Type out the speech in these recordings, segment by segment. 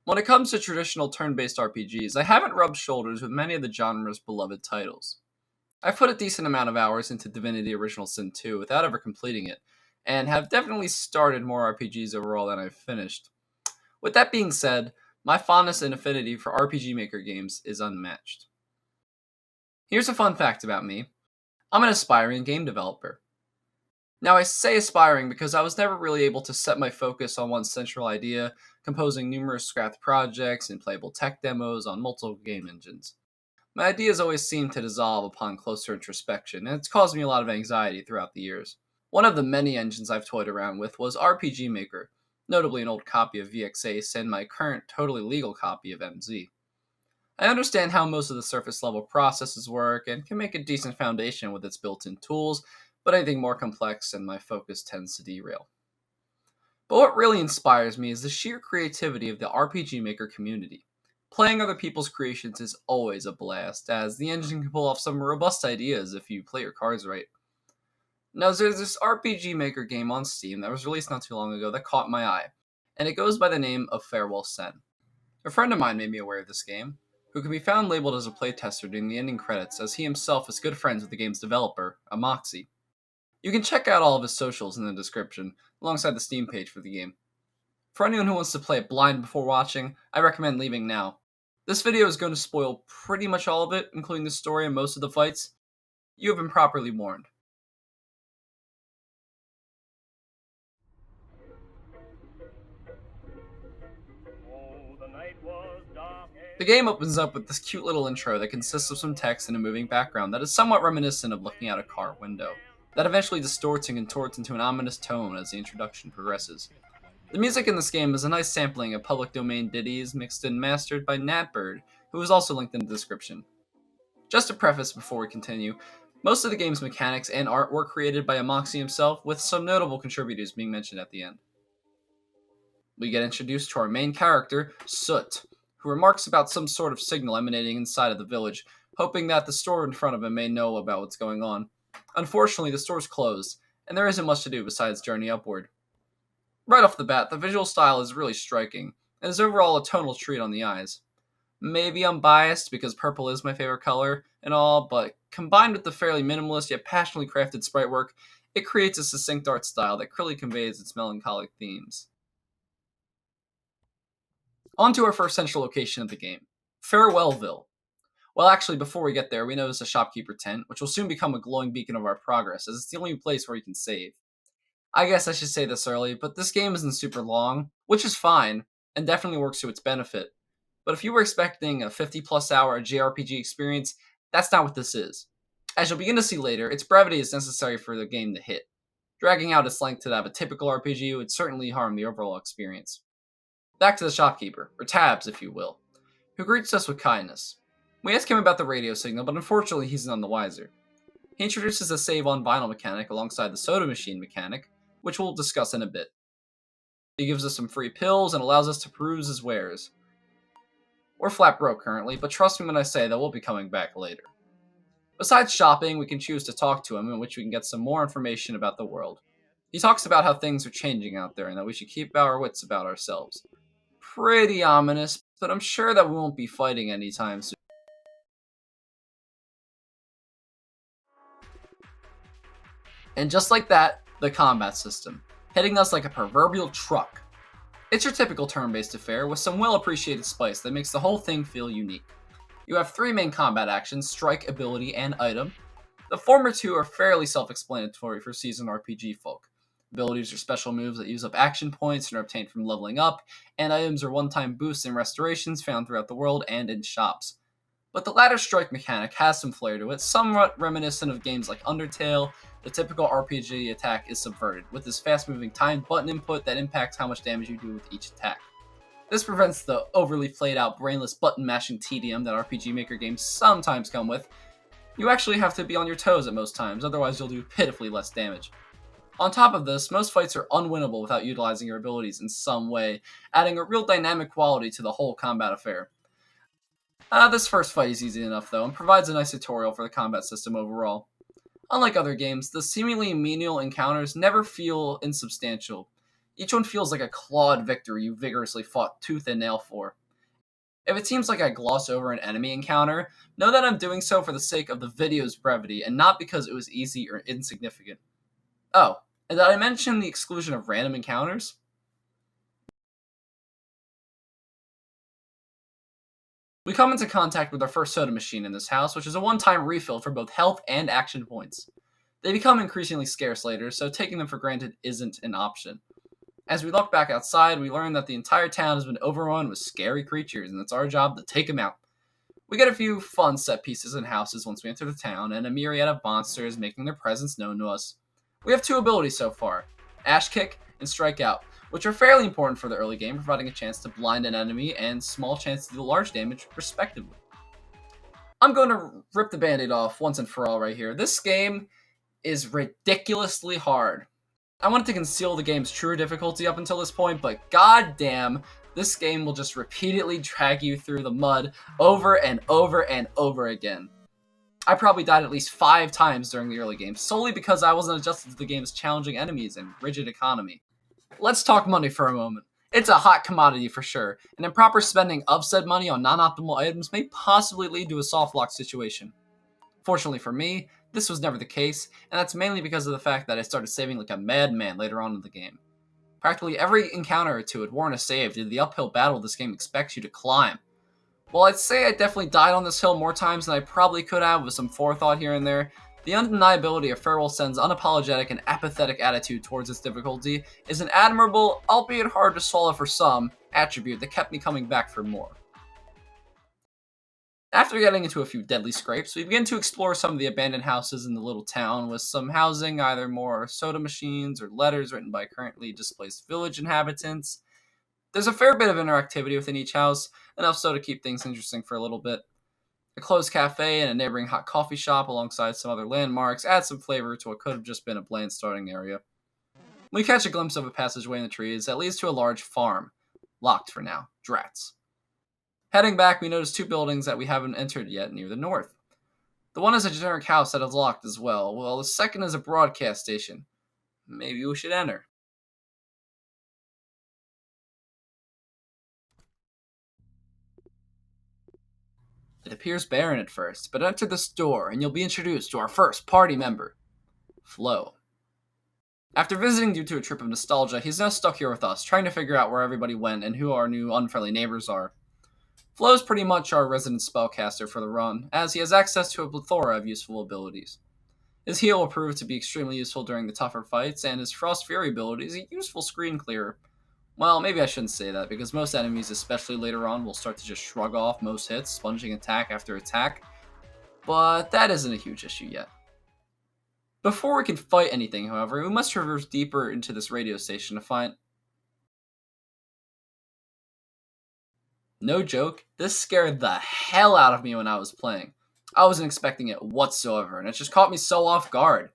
When it comes to traditional turn-based RPGs, I haven't rubbed shoulders with many of the genre's beloved titles. I've put a decent amount of hours into Divinity Original Sin 2 without ever completing it, and have definitely started more RPGs overall than I've finished. With that being said, my fondness and affinity for RPG Maker games is unmatched. Here's a fun fact about me. I'm an aspiring game developer. Now, I say aspiring because I was never really able to set my focus on one central idea, composing numerous scrapped projects and playable tech demos on multiple game engines. My ideas always seem to dissolve upon closer introspection, and it's caused me a lot of anxiety throughout the years. One of the many engines I've toyed around with was RPG Maker, notably an old copy of VX and my current totally legal copy of MZ. I understand how most of the surface level processes work and can make a decent foundation with its built in tools, but anything more complex and my focus tends to derail. But what really inspires me is the sheer creativity of the RPG Maker community. Playing other people's creations is always a blast, as the engine can pull off some robust ideas if you play your cards right. Now, there's this RPG Maker game on Steam that was released not too long ago that caught my eye, and it goes by the name of Farewell Sen. A friend of mine made me aware of this game, who can be found labeled as a playtester during the ending credits, as he himself is good friends with the game's developer, Amoxy. You can check out all of his socials in the description, alongside the Steam page for the game. For anyone who wants to play it blind before watching, I recommend leaving now. This video is going to spoil pretty much all of it, including the story and most of the fights. You have been properly warned. The game opens up with this cute little intro that consists of some text and a moving background that is somewhat reminiscent of looking out a car window, that eventually distorts and contorts into an ominous tone as the introduction progresses. The music in this game is a nice sampling of public domain ditties mixed and mastered by Natbird, who is also linked in the description. Just a preface before we continue, most of the game's mechanics and art were created by Amoxy himself, with some notable contributors being mentioned at the end. We get introduced to our main character, Soot, who remarks about some sort of signal emanating inside of the village, hoping that the store in front of him may know about what's going on. Unfortunately, the store's closed, and there isn't much to do besides journey upward. Right off the bat, the visual style is really striking, and is overall a tonal treat on the eyes. Maybe I'm biased because purple is my favorite color and all, but combined with the fairly minimalist yet passionately crafted sprite work, it creates a succinct art style that clearly conveys its melancholic themes. On to our first central location of the game, Farewellville. Well, actually, before we get there, we notice a shopkeeper tent, which will soon become a glowing beacon of our progress, as it's the only place where you can save. I guess I should say this early, but this game isn't super long, which is fine, and definitely works to its benefit. But if you were expecting a 50 plus hour JRPG experience, that's not what this is. As you'll begin to see later, its brevity is necessary for the game to hit. Dragging out its length to that of a typical RPG would certainly harm the overall experience. Back to the shopkeeper, or Tabs if you will, who greets us with kindness. We ask him about the radio signal, but unfortunately he's none the wiser. He introduces the save on vinyl mechanic alongside the soda machine mechanic, which we'll discuss in a bit. He gives us some free pills and allows us to peruse his wares. We're flat broke currently, but trust me when I say that we'll be coming back later. Besides shopping, we can choose to talk to him, in which we can get some more information about the world. He talks about how things are changing out there and that we should keep our wits about ourselves. Pretty ominous, but I'm sure that we won't be fighting anytime soon. And just like that, the combat system, hitting us like a proverbial truck. It's your typical turn-based affair with some well-appreciated spice that makes the whole thing feel unique. You have three main combat actions, strike, ability, and item. The former two are fairly self-explanatory for seasoned RPG folk. Abilities are special moves that use up action points and are obtained from leveling up, and items are one-time boosts and restorations found throughout the world and in shops. But the latter strike mechanic has some flair to it, somewhat reminiscent of games like Undertale. The typical RPG attack is subverted, with this fast-moving timed button input that impacts how much damage you do with each attack. This prevents the overly played-out brainless button-mashing tedium that RPG Maker games sometimes come with. You actually have to be on your toes at most times, otherwise you'll do pitifully less damage. On top of this, most fights are unwinnable without utilizing your abilities in some way, adding a real dynamic quality to the whole combat affair. This first fight is easy enough though, and provides a nice tutorial for the combat system overall. Unlike other games, the seemingly menial encounters never feel insubstantial. Each one feels like a clawed victory you vigorously fought tooth and nail for. If it seems like I gloss over an enemy encounter, know that I'm doing so for the sake of the video's brevity and not because it was easy or insignificant. Oh, and did I mention the exclusion of random encounters? We come into contact with our first soda machine in this house, which is a one-time refill for both health and action points. They become increasingly scarce later, so taking them for granted isn't an option. As we look back outside, we learn that the entire town has been overrun with scary creatures, and it's our job to take them out. We get a few fun set pieces and houses once we enter the town, and a myriad of monsters making their presence known to us. We have two abilities so far, Ash Kick and Strike Out, which are fairly important for the early game, providing a chance to blind an enemy and small chance to do large damage, respectively. I'm going to rip the band-aid off once and for all right here. This game is ridiculously hard. I wanted to conceal the game's true difficulty up until this point, but goddamn, this game will just repeatedly drag you through the mud over and over and over again. I probably died at least 5 times during the early game, solely because I wasn't adjusted to the game's challenging enemies and rigid economy. Let's talk money for a moment. It's a hot commodity for sure, and improper spending of said money on non-optimal items may possibly lead to a soft lock situation. Fortunately for me, this was never the case, and that's mainly because of the fact that I started saving like a madman later on in the game. Practically every encounter or two had warrant a save due to the uphill battle this game expects you to climb. While I'd say I definitely died on this hill more times than I probably could have with some forethought here and there, the undeniability of Farewell Sen's unapologetic and apathetic attitude towards its difficulty is an admirable, albeit hard to swallow for some, attribute that kept me coming back for more. After getting into a few deadly scrapes, we begin to explore some of the abandoned houses in the little town, with some housing either more soda machines or letters written by currently displaced village inhabitants. There's a fair bit of interactivity within each house, enough so to keep things interesting for a little bit. A closed cafe and a neighboring hot coffee shop alongside some other landmarks add some flavor to what could have just been a bland starting area. We catch a glimpse of a passageway in the trees that leads to a large farm. Locked for now. Drats. Heading back, we notice 2 buildings that we haven't entered yet near the north. The one is a generic house that is locked as well, while the second is a broadcast station. Maybe we should enter. It appears barren at first, but enter this door and you'll be introduced to our first party member, Flo. After visiting due to a trip of nostalgia, he's now stuck here with us, trying to figure out where everybody went and who our new unfriendly neighbors are. Flo's pretty much our resident spellcaster for the run, as he has access to a plethora of useful abilities. His heal will prove to be extremely useful during the tougher fights, and his Frost Fury ability is a useful screen clearer. Well, maybe I shouldn't say that, because most enemies, especially later on, will start to just shrug off most hits, sponging attack after attack, but that isn't a huge issue yet. Before we can fight anything, however, we must traverse deeper into this radio station to find... No joke, this scared the hell out of me when I was playing. I wasn't expecting it whatsoever, and it just caught me so off guard.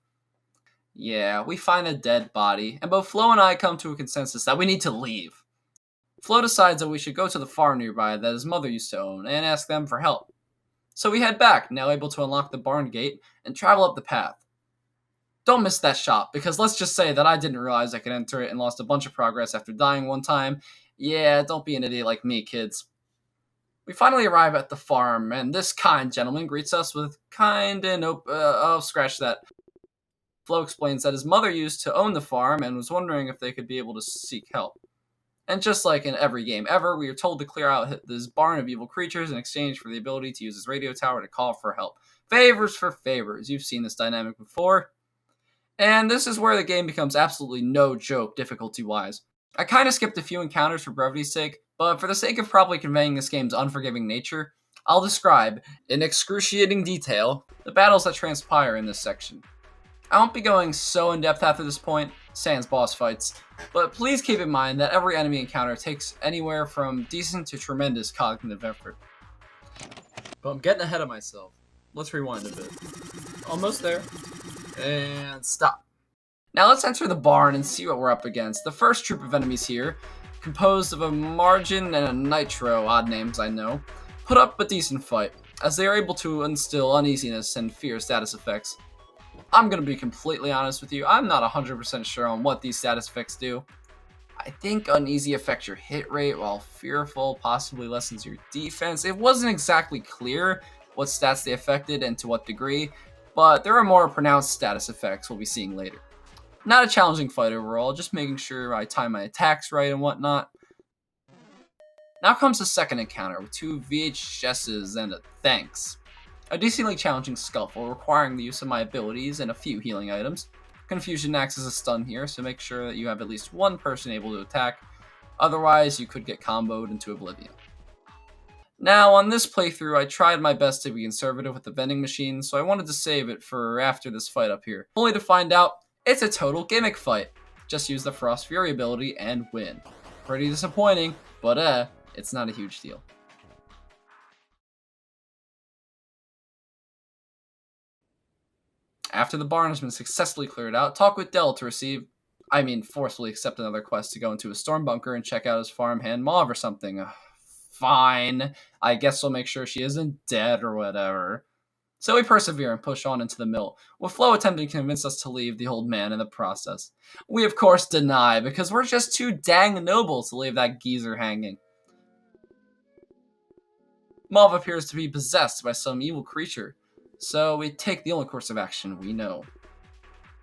Yeah, we find a dead body, and both Flo and I come to a consensus that we need to leave. Flo decides that we should go to the farm nearby that his mother used to own, and ask them for help. So we head back, now able to unlock the barn gate, and travel up the path. Don't miss that shop, because let's just say that I didn't realize I could enter it and lost a bunch of progress after dying one time. Yeah, don't be an idiot like me, kids. We finally arrive at the farm, and this kind gentleman greets us with kind and scratch that. Flo explains that his mother used to own the farm and was wondering if they could be able to seek help. And just like in every game ever, we are told to clear out this barn of evil creatures in exchange for the ability to use his radio tower to call for help. Favors for favors. You've seen this dynamic before. And this is where the game becomes absolutely no joke difficulty-wise. I kind of skipped a few encounters for brevity's sake, but for the sake of probably conveying this game's unforgiving nature, I'll describe, in excruciating detail, the battles that transpire in this section. I won't be going so in-depth after this point, sans boss fights, but please keep in mind that every enemy encounter takes anywhere from decent to tremendous cognitive effort. But I'm getting ahead of myself. Let's rewind a bit. Almost there. And stop. Now let's enter the barn and see what we're up against. The first troop of enemies here, composed of a Margin and a Nitro, odd names I know, put up a decent fight, as they are able to instill uneasiness and fear status effects. I'm going to be completely honest with you, I'm not 100% sure on what these status effects do. I think uneasy affects your hit rate, while fearful possibly lessens your defense. It wasn't exactly clear what stats they affected and to what degree, but there are more pronounced status effects we'll be seeing later. Not a challenging fight overall, just making sure I time my attacks right and whatnot. Now comes the second encounter with 2 VHSs and a thanks. A decently challenging scuffle requiring the use of my abilities and a few healing items. Confusion acts as a stun here, so make sure that you have at least one person able to attack, otherwise you could get comboed into oblivion. Now, on this playthrough, I tried my best to be conservative with the vending machine, so I wanted to save it for after this fight up here, only to find out it's a total gimmick fight. Just use the Frost Fury ability and win. Pretty disappointing, but it's not a huge deal. After the barn has been successfully cleared out, talk with Dell to forcefully accept another quest to go into a storm bunker and check out his farmhand Mauve or something. Fine. I guess we'll make sure she isn't dead or whatever. So we persevere and push on into the mill, with Flo attempting to convince us to leave the old man in the process. We of course deny, because we're just too dang noble to leave that geezer hanging. Mauve appears to be possessed by some evil creature, so we take the only course of action we know.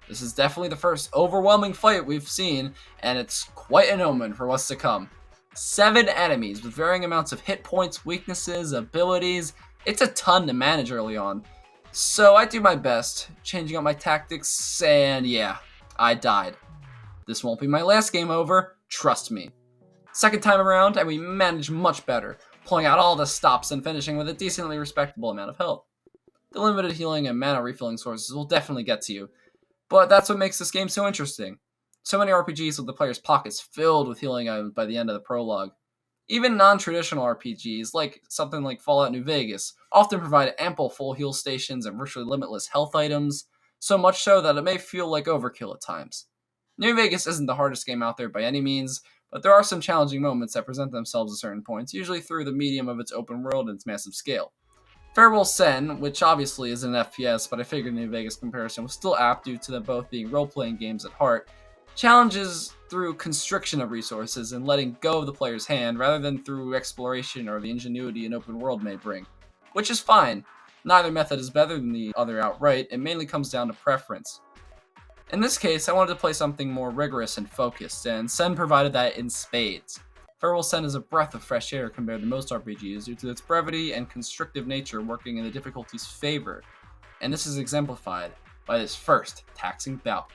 This is definitely the first overwhelming fight we've seen, and it's quite an omen for what's to come. 7 enemies with varying amounts of hit points, weaknesses, abilities. It's a ton to manage early on. So I do my best, changing up my tactics, and yeah, I died. This won't be my last game over, trust me. Second time around, and we managed much better, pulling out all the stops and finishing with a decently respectable amount of health. The limited healing and mana refilling sources will definitely get to you, but that's what makes this game so interesting. So many RPGs with the player's pockets filled with healing items by the end of the prologue. Even non-traditional RPGs, like something like Fallout New Vegas, often provide ample full heal stations and virtually limitless health items, so much so that it may feel like overkill at times. New Vegas isn't the hardest game out there by any means, but there are some challenging moments that present themselves at certain points, usually through the medium of its open world and its massive scale. Farewell Sen, which obviously is an FPS, but I figured New Vegas comparison was still apt due to them both being role-playing games at heart, challenges through constriction of resources and letting go of the player's hand rather than through exploration or the ingenuity an open world may bring. Which is fine. Neither method is better than the other outright, it mainly comes down to preference. In this case, I wanted to play something more rigorous and focused, and Sen provided that in spades. Farewell Sen is a breath of fresh air compared to most RPGs due to its brevity and constrictive nature working in the difficulty's favor, and this is exemplified by this first taxing bout.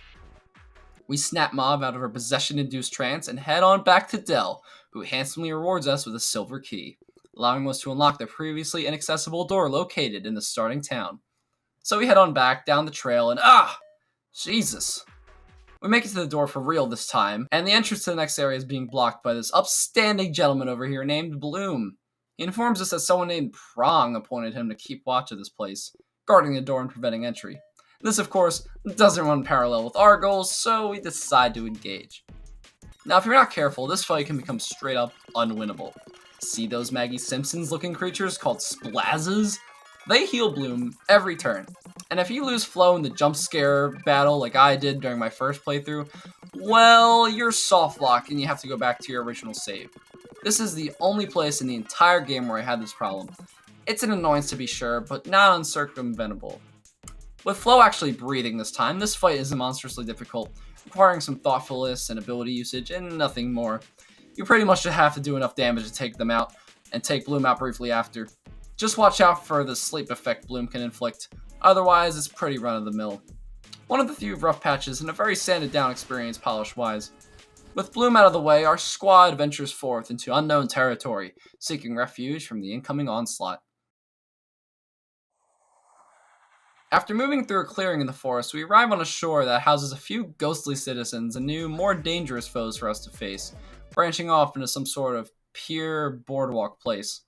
We snap Mauve out of her possession-induced trance and head on back to Dell, who handsomely rewards us with a silver key, allowing us to unlock the previously inaccessible door located in the starting town. So we head on back down the trail and Jesus! We make it to the door for real this time, and the entrance to the next area is being blocked by this upstanding gentleman over here named Bloom. He informs us that someone named Prong appointed him to keep watch of this place, guarding the door and preventing entry. This, of course, doesn't run parallel with our goals, so we decide to engage. Now, if you're not careful, this fight can become straight up unwinnable. See those Maggie Simpsons-looking creatures called Splazzes? They heal Bloom every turn, and if you lose Flo in the jump scare battle like I did during my first playthrough, well, you're soft locked and you have to go back to your original save. This is the only place in the entire game where I had this problem. It's an annoyance to be sure, but not uncircumventable. With Flo actually breathing this time, this fight is monstrously difficult, requiring some thoughtfulness and ability usage and nothing more. You pretty much just have to do enough damage to take them out, and take Bloom out briefly after. Just watch out for the sleep effect Bloom can inflict, otherwise it's pretty run-of-the-mill. One of the few rough patches and a very sanded down experience polish-wise. With Bloom out of the way, our squad ventures forth into unknown territory, seeking refuge from the incoming onslaught. After moving through a clearing in the forest, we arrive on a shore that houses a few ghostly citizens and new, more dangerous foes for us to face, branching off into some sort of pure boardwalk place.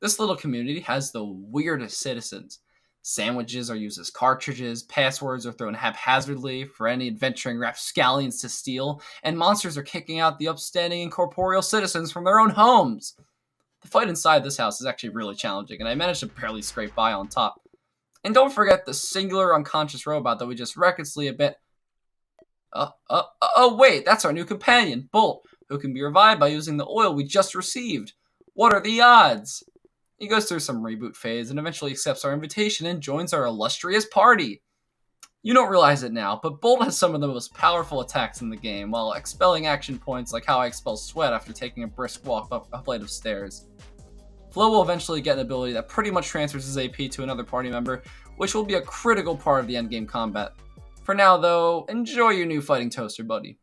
This little community has the weirdest citizens. Sandwiches are used as cartridges, passwords are thrown haphazardly for any adventuring rapscallions to steal, and monsters are kicking out the upstanding incorporeal citizens from their own homes. The fight inside this house is actually really challenging, and I managed to barely scrape by on top. And don't forget the singular unconscious robot that we just recklessly abandoned. Oh wait, that's our new companion, Bolt. who can be revived by using the oil we just received. What are the odds? He goes through some reboot phase and eventually accepts our invitation and joins our illustrious party. You don't realize it now, but Bolt has some of the most powerful attacks in the game, while expelling action points like how I expel sweat after taking a brisk walk up a flight of stairs. Flo will eventually get an ability that pretty much transfers his AP to another party member, which will be a critical part of the endgame combat. For now, though, enjoy your new fighting toaster buddy.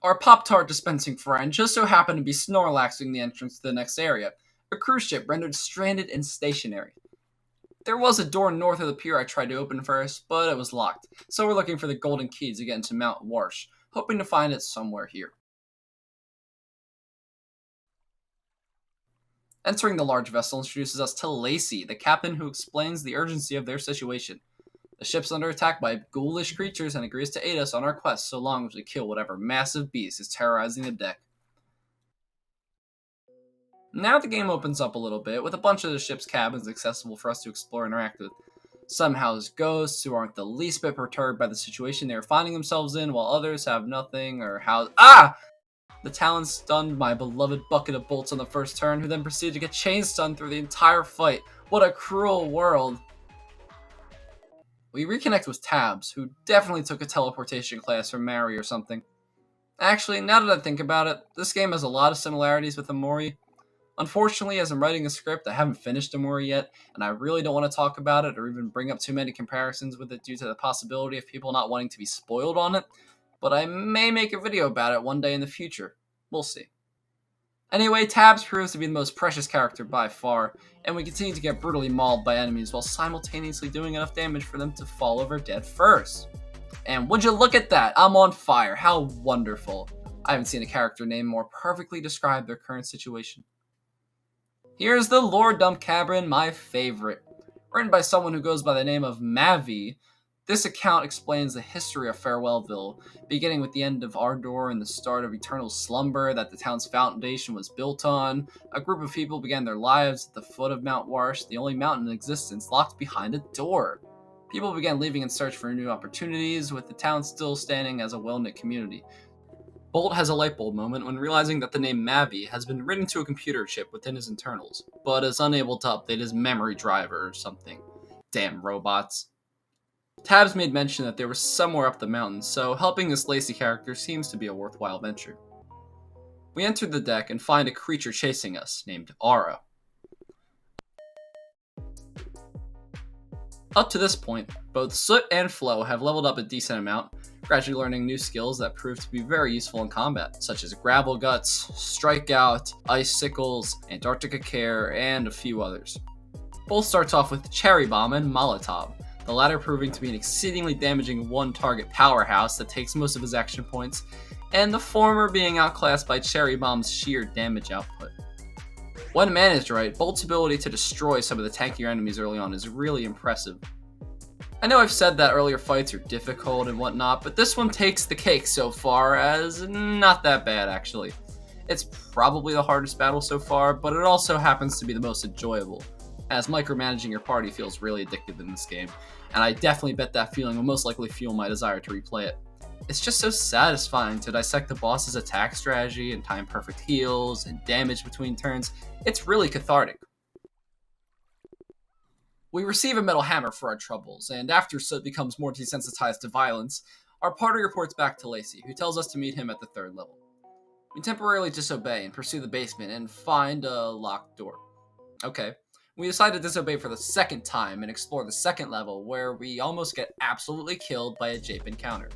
Our Pop-Tart dispensing friend just so happened to be Snorlaxing the entrance to the next area, a cruise ship rendered stranded and stationary. There was a door north of the pier I tried to open first, but it was locked, so we're looking for the golden key to get into Mount Warsh, hoping to find it somewhere here. Entering the large vessel introduces us to Lacy, the captain who explains the urgency of their situation. The ship's under attack by ghoulish creatures and agrees to aid us on our quest so long as we kill whatever massive beast is terrorizing the deck. Now the game opens up a little bit, with a bunch of the ship's cabins accessible for us to explore and interact with. Some house ghosts who aren't the least bit perturbed by the situation they are finding themselves in, while others have nothing or house. The Talon stunned my beloved bucket of bolts on the first turn, who then proceeded to get chain stunned through the entire fight. What a cruel world. We reconnect with Tabs, who definitely took a teleportation class from Mary or something. Actually, now that I think about it, this game has a lot of similarities with Amori. Unfortunately, as I'm writing a script, I haven't finished Amori yet, and I really don't want to talk about it or even bring up too many comparisons with it due to the possibility of people not wanting to be spoiled on it, but I may make a video about it one day in the future. We'll see. Anyway, Tabs proves to be the most precious character by far, and we continue to get brutally mauled by enemies while simultaneously doing enough damage for them to fall over dead first. And would you look at that? I'm on fire. How wonderful. I haven't seen a character name more perfectly describe their current situation. Here's the Lore Dump Cabin, my favorite. Written by someone who goes by the name of Mavi, this account explains the history of Farewellville, beginning with the end of Ardor and the start of eternal slumber that the town's foundation was built on. A group of people began their lives at the foot of Mount Warsh, the only mountain in existence, locked behind a door. People began leaving in search for new opportunities, with the town still standing as a well-knit community. Bolt has a lightbulb moment when realizing that the name Mavi has been written to a computer chip within his internals, but is unable to update his memory driver or something. Damn robots. Tabs made mention that they were somewhere up the mountain, so helping this Lacy character seems to be a worthwhile venture. We enter the deck and find a creature chasing us, named Aura. Up to this point, both Soot and Flo have leveled up a decent amount, gradually learning new skills that prove to be very useful in combat, such as Gravel Guts, Strikeout, Icicles, Antarctica Care, and a few others. Both starts off with Cherry Bomb and Molotov, the latter proving to be an exceedingly damaging one-target powerhouse that takes most of his action points, and the former being outclassed by Cherry Bomb's sheer damage output. When managed right, Bolt's ability to destroy some of the tankier enemies early on is really impressive. I know I've said that earlier fights are difficult and whatnot, but this one takes the cake so far, as not that bad actually. It's probably the hardest battle so far, but it also happens to be the most enjoyable, as micromanaging your party feels really addictive in this game, and I definitely bet that feeling will most likely fuel my desire to replay it. It's just so satisfying to dissect the boss's attack strategy and time perfect heals and damage between turns. It's really cathartic. We receive a metal hammer for our troubles, and after Soot becomes more desensitized to violence, our party reports back to Lacy, who tells us to meet him at the 3rd level. We temporarily disobey and pursue the basement and find a locked door. Okay. We decide to disobey for the 2nd time and explore the 2nd level, where we almost get absolutely killed by a Jape encounter.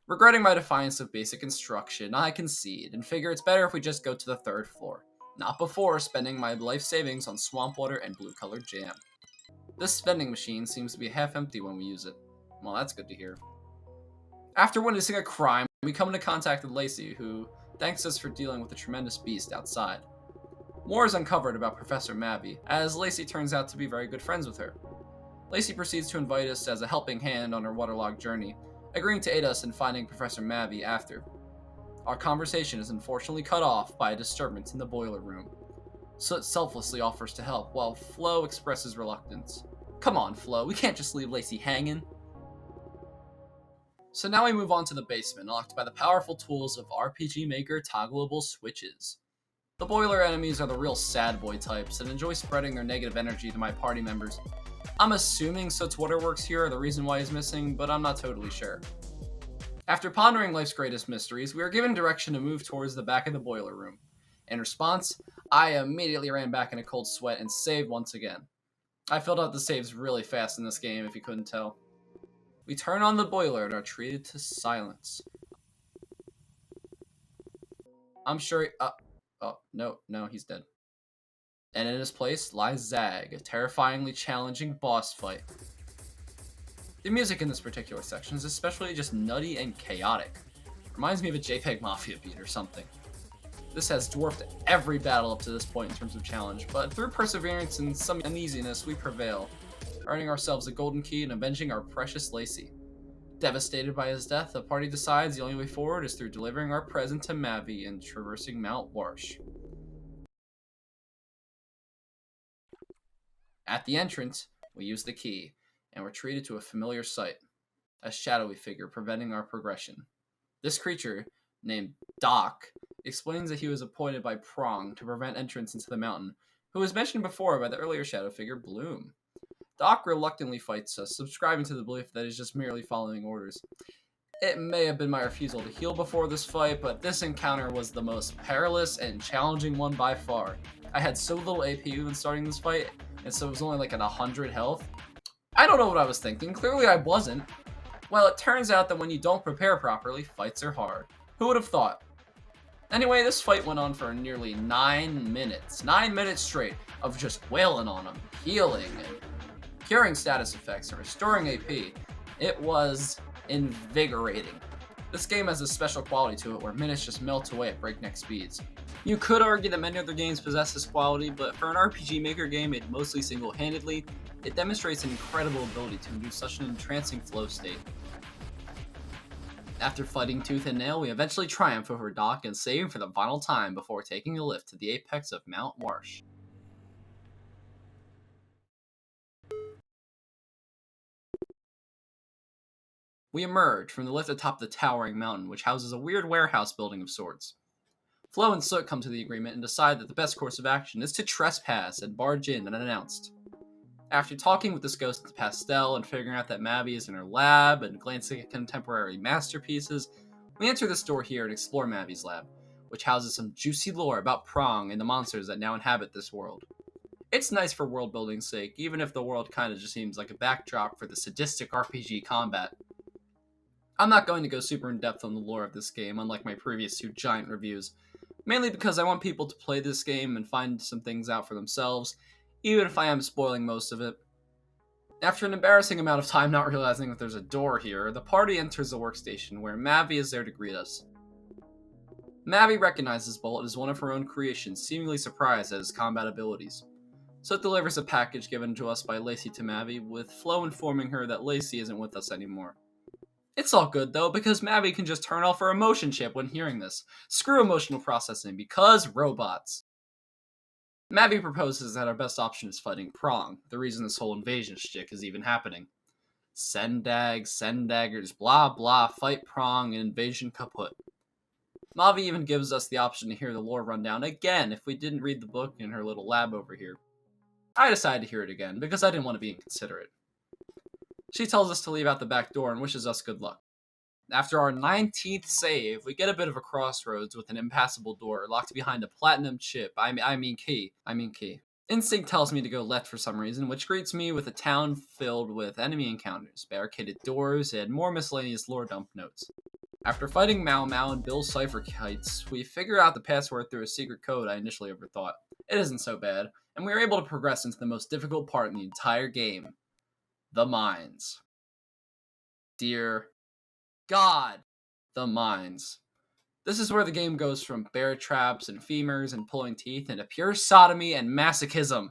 Regretting my defiance of basic instruction, I concede and figure it's better if we just go to the 3rd floor, not before spending my life savings on swamp water and blue-colored jam. This vending machine seems to be half empty when we use it. Well, that's good to hear. After witnessing a crime, we come into contact with Lacy, who thanks us for dealing with a tremendous beast outside. More is uncovered about Professor Mavi, as Lacy turns out to be very good friends with her. Lacy proceeds to invite us as a helping hand on her waterlogged journey, agreeing to aid us in finding Professor Mavi after. Our conversation is unfortunately cut off by a disturbance in the boiler room. Soot selflessly offers to help, while Flo expresses reluctance. Come on, Flo, we can't just leave Lacy hanging. So now we move on to the basement, locked by the powerful tools of RPG Maker toggleable switches. The boiler enemies are the real sad boy types and enjoy spreading their negative energy to my party members. I'm assuming Soot's waterworks here are the reason why he's missing, but I'm not totally sure. After pondering life's greatest mysteries, we are given direction to move towards the back of the boiler room. In response, I immediately ran back in a cold sweat and saved once again. I filled out the saves really fast in this game, if you couldn't tell. We turn on the boiler and are treated to silence. I'm sure no, he's dead. And in his place lies Zag, a terrifyingly challenging boss fight. The music in this particular section is especially just nutty and chaotic. Reminds me of a JPEG Mafia beat or something. This has dwarfed every battle up to this point in terms of challenge, but through perseverance and some uneasiness, we prevail, earning ourselves a golden key and avenging our precious Lacy. Devastated by his death, the party decides the only way forward is through delivering our present to Mavi and traversing Mount Warsh. At the entrance, we use the key, and we're treated to a familiar sight, a shadowy figure preventing our progression. This creature, named Doc, explains that he was appointed by Prong to prevent entrance into the mountain, who was mentioned before by the earlier shadow figure Bloom. Doc reluctantly fights us, subscribing to the belief that he's just merely following orders. It may have been my refusal to heal before this fight, but this encounter was the most perilous and challenging one by far. I had so little AP when starting this fight, and so it was only like at 100 health. I don't know what I was thinking, clearly I wasn't. Well, it turns out that when you don't prepare properly, fights are hard. Who would have thought? Anyway, this fight went on for nearly 9 minutes. 9 minutes straight of just wailing on him, healing, and curing status effects, and restoring AP. It was invigorating. This game has a special quality to it where minutes just melt away at breakneck speeds. You could argue that many other games possess this quality, but for an RPG Maker game made mostly single-handedly, it demonstrates an incredible ability to induce such an entrancing flow state. After fighting tooth and nail, we eventually triumph over Doc and save him for the final time before taking a lift to the apex of Mount Warsh. We emerge from the lift atop the towering mountain, which houses a weird warehouse building of sorts. Flo and Soot come to the agreement and decide that the best course of action is to trespass and barge in unannounced. After talking with this ghost of Pastel and figuring out that Mavi is in her lab and glancing at contemporary masterpieces, we enter this door here and explore Mavi's lab, which houses some juicy lore about Prong and the monsters that now inhabit this world. It's nice for world building's sake, even if the world kinda just seems like a backdrop for the sadistic RPG combat. I'm not going to go super in depth on the lore of this game, unlike my previous 2 giant reviews, mainly because I want people to play this game and find some things out for themselves, even if I am spoiling most of it. After an embarrassing amount of time not realizing that there's a door here, the party enters the workstation where Mavi is there to greet us. Mavi recognizes Bolt as one of her own creations, seemingly surprised at his combat abilities. So it delivers a package given to us by Lacy to Mavi, with Flo informing her that Lacy isn't with us anymore. It's all good though, because Mavi can just turn off her emotion chip when hearing this. Screw emotional processing, because robots. Mavi proposes that our best option is fighting Prong, the reason this whole invasion shtick is even happening. Send daggers, blah blah, fight Prong, and invasion kaput. Mavi even gives us the option to hear the lore rundown again if we didn't read the book in her little lab over here. I decided to hear it again, because I didn't want to be inconsiderate. She tells us to leave out the back door and wishes us good luck. After our 19th save, we get a bit of a crossroads with an impassable door locked behind a platinum chip. I mean key. Instinct tells me to go left for some reason, which greets me with a town filled with enemy encounters, barricaded doors, and more miscellaneous lore dump notes. After fighting Mau Mau and Bill Cypherkites, we figure out the password through a secret code I initially overthought. It isn't so bad, and we are able to progress into the most difficult part in the entire game. The mines. Dear God, the mines. This is where the game goes from bear traps and femurs and pulling teeth into pure sodomy and masochism.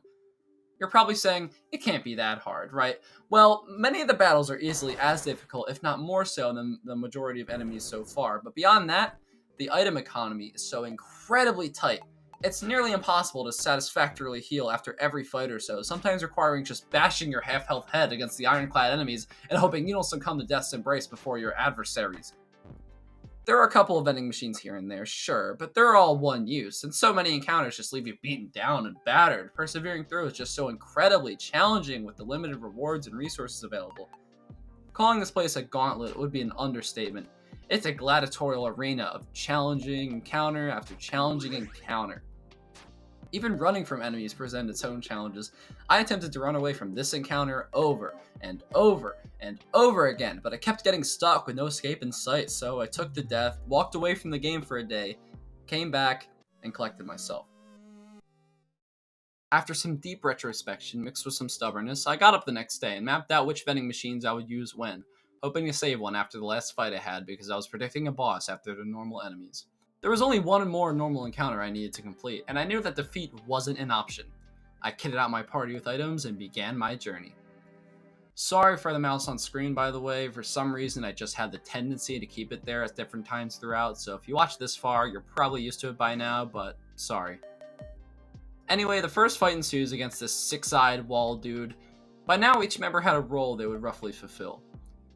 You're probably saying, it can't be that hard, right? Well, many of the battles are easily as difficult, if not more so, than the majority of enemies so far. But beyond that, the item economy is so incredibly tight. It's nearly impossible to satisfactorily heal after every fight or so, sometimes requiring just bashing your half-health head against the ironclad enemies and hoping you don't succumb to death's embrace before your adversaries. There are a couple of vending machines here and there, sure, but they're all one use, and so many encounters just leave you beaten down and battered. Persevering through is just so incredibly challenging with the limited rewards and resources available. Calling this place a gauntlet would be an understatement. It's a gladiatorial arena of challenging encounter after challenging encounter. Even running from enemies presented its own challenges. I attempted to run away from this encounter over and over and over again, but I kept getting stuck with no escape in sight, so I took the death, walked away from the game for a day, came back, and collected myself. After some deep retrospection mixed with some stubbornness, I got up the next day and mapped out which vending machines I would use when, hoping to save one after the last fight I had because I was predicting a boss after the normal enemies. There was only one more normal encounter I needed to complete, and I knew that defeat wasn't an option. I kitted out my party with items and began my journey. Sorry for the mouse on screen, by the way. For some reason, I just had the tendency to keep it there at different times throughout, so if you watch this far, you're probably used to it by now, but sorry. Anyway, the first fight ensues against this six-eyed wall dude. By now, each member had a role they would roughly fulfill.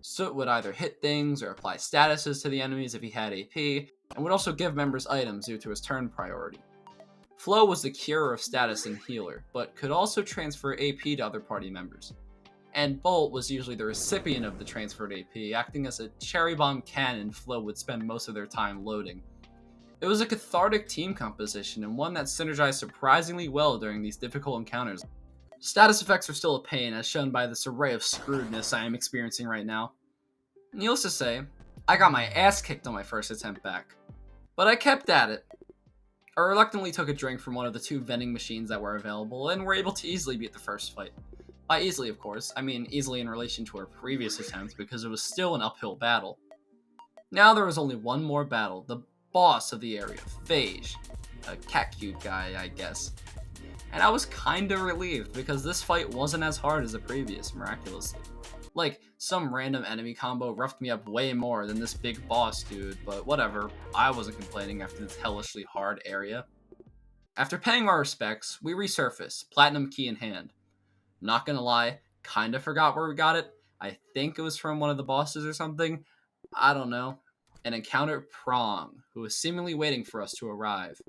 Soot would either hit things or apply statuses to the enemies if he had AP, and would also give members items due to his turn priority. Flo was the curer of status and healer, but could also transfer AP to other party members. And Bolt was usually the recipient of the transferred AP, acting as a cherry bomb cannon Flo would spend most of their time loading. It was a cathartic team composition, and one that synergized surprisingly well during these difficult encounters. Status effects are still a pain, as shown by this array of screwedness I am experiencing right now. Needless to say, I got my ass kicked on my first attempt back. But I kept at it. I reluctantly took a drink from one of the two vending machines that were available, and were able to easily beat the first fight. By easily, of course, I mean easily in relation to our previous attempt, because it was still an uphill battle. Now there was only one more battle, the boss of the area, Phage. A cat-cute guy, I guess. And I was kinda relieved, because this fight wasn't as hard as the previous, miraculously. Like, some random enemy combo roughed me up way more than this big boss dude, but whatever, I wasn't complaining after this hellishly hard area. After paying our respects, we resurface, platinum key in hand. Not gonna lie, kinda forgot where we got it. I think it was from one of the bosses or something. I don't know. And encountered Prong, who was seemingly waiting for us to arrive.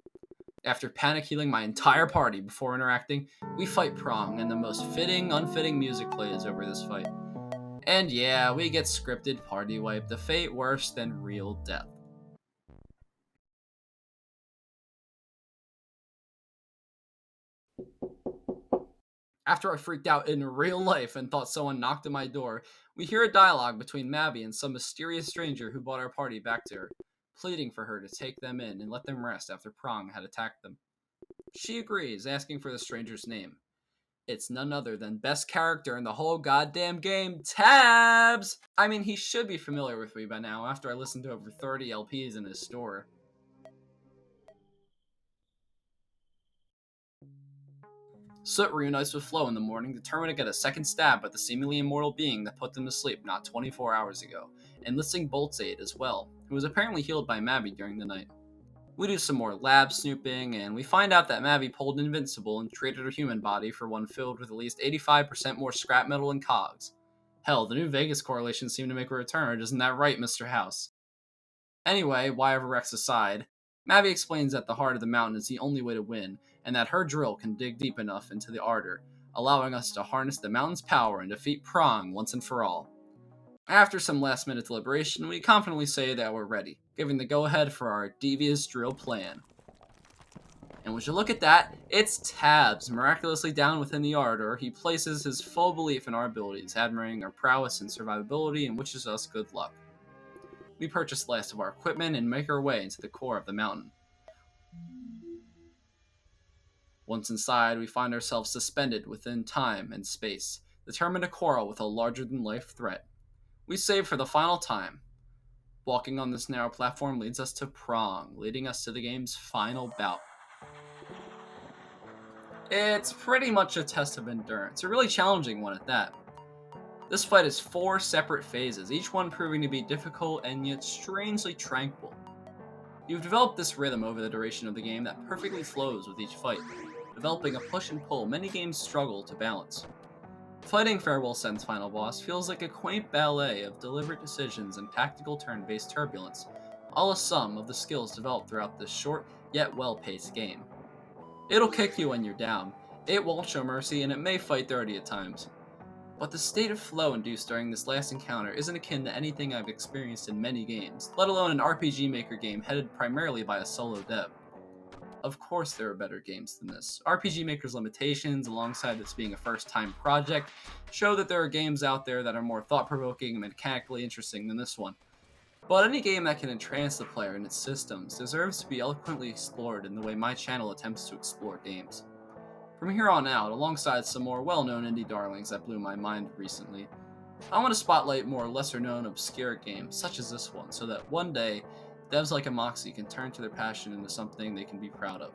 After panic healing my entire party before interacting, we fight Prong, and the most fitting, unfitting music plays over this fight. And yeah, we get scripted party wiped, a fate worse than real death. After I freaked out in real life and thought someone knocked at my door, we hear a dialogue between Mabby and some mysterious stranger who brought our party back to her, pleading for her to take them in and let them rest after Prong had attacked them. She agrees, asking for the stranger's name. It's none other than best character in the whole goddamn game, Tabs! I mean, he should be familiar with me by now after I listened to over 30 LPs in his store. Soot reunites with Flo in the morning, determined to get a second stab at the seemingly immortal being that put them to sleep not 24 hours ago, enlisting Bolt's aid as well, who was apparently healed by Mabby during the night. We do some more lab snooping, and we find out that Mabby pulled an Invincible and traded her human body for one filled with at least 85% more scrap metal and cogs. Hell, the new Vegas correlations seem to make a return, isn't that right, Mr. House? Anyway, whatever Rex aside, Mabby explains that the heart of the mountain is the only way to win, and that her drill can dig deep enough into the ardor, allowing us to harness the mountain's power and defeat Prong once and for all. After some last-minute deliberation, we confidently say that we're ready, giving the go-ahead for our devious drill plan. And would you look at that, it's Tabs, miraculously down within the ardor. He places his full belief in our abilities, admiring our prowess and survivability, and wishes us good luck. We purchase the last of our equipment and make our way into the core of the mountain. Once inside, we find ourselves suspended within time and space, determined to quarrel with a larger-than-life threat. We save for the final time. Walking on this narrow platform leads us to Prong, leading us to the game's final bout. It's pretty much a test of endurance, a really challenging one at that. This fight is 4 separate phases, each one proving to be difficult and yet strangely tranquil. You've developed this rhythm over the duration of the game that perfectly flows with each fight, developing a push and pull many games struggle to balance. Fighting Farewell Sen's final boss feels like a quaint ballet of deliberate decisions and tactical turn-based turbulence, all a sum of the skills developed throughout this short yet well-paced game. It'll kick you when you're down, it won't show mercy, and it may fight dirty at times. But the state of flow induced during this last encounter isn't akin to anything I've experienced in many games, let alone an RPG Maker game headed primarily by a solo dev. Of course there are better games than this. RPG Maker's limitations, alongside this being a first-time project, show that there are games out there that are more thought-provoking and mechanically interesting than this one. But any game that can entrance the player and its systems deserves to be eloquently explored in the way my channel attempts to explore games. From here on out, alongside some more well-known indie darlings that blew my mind recently, I want to spotlight more lesser-known obscure games such as this one, so that one day, devs like Amoxy can turn to their passion into something they can be proud of.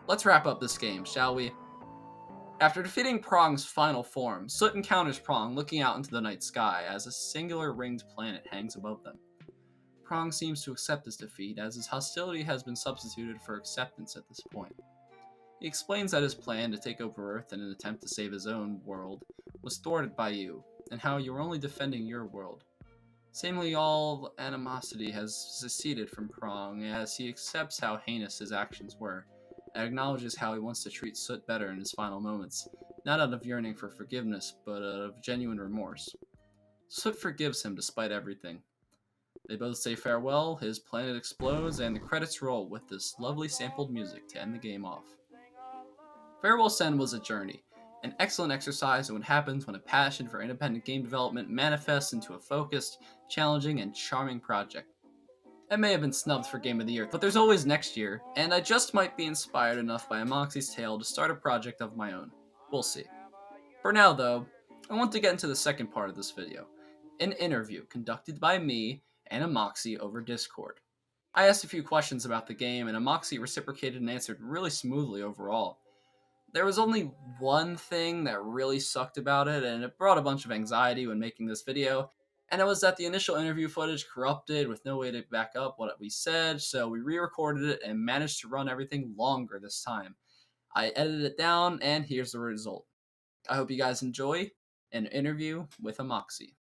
Let's wrap up this game, shall we? After defeating Prong's final form, Soot encounters Prong looking out into the night sky as a singular ringed planet hangs above them. Prong seems to accept his defeat, as his hostility has been substituted for acceptance at this point. He explains that his plan to take over Earth in an attempt to save his own world was thwarted by you, and how you were only defending your world. Seemingly all animosity has seceded from Prong, as he accepts how heinous his actions were, and acknowledges how he wants to treat Soot better in his final moments, not out of yearning for forgiveness, but out of genuine remorse. Soot forgives him despite everything. They both say farewell, his planet explodes, and the credits roll with this lovely sampled music to end the game off. Farewell Sen was a journey, an excellent exercise in what happens when a passion for independent game development manifests into a focused, challenging, and charming project. It may have been snubbed for Game of the Year, but there's always next year, and I just might be inspired enough by Amoxy's tale to start a project of my own. We'll see. For now, though, I want to get into the second part of this video, an interview conducted by me and Amoxy over Discord. I asked a few questions about the game, and Amoxy reciprocated and answered really smoothly overall. There was only one thing that really sucked about it, and it brought a bunch of anxiety when making this video, and it was that the initial interview footage corrupted with no way to back up what we said, so we re-recorded it and managed to run everything longer this time. I edited it down, and here's the result. I hope you guys enjoy an interview with Amoxy.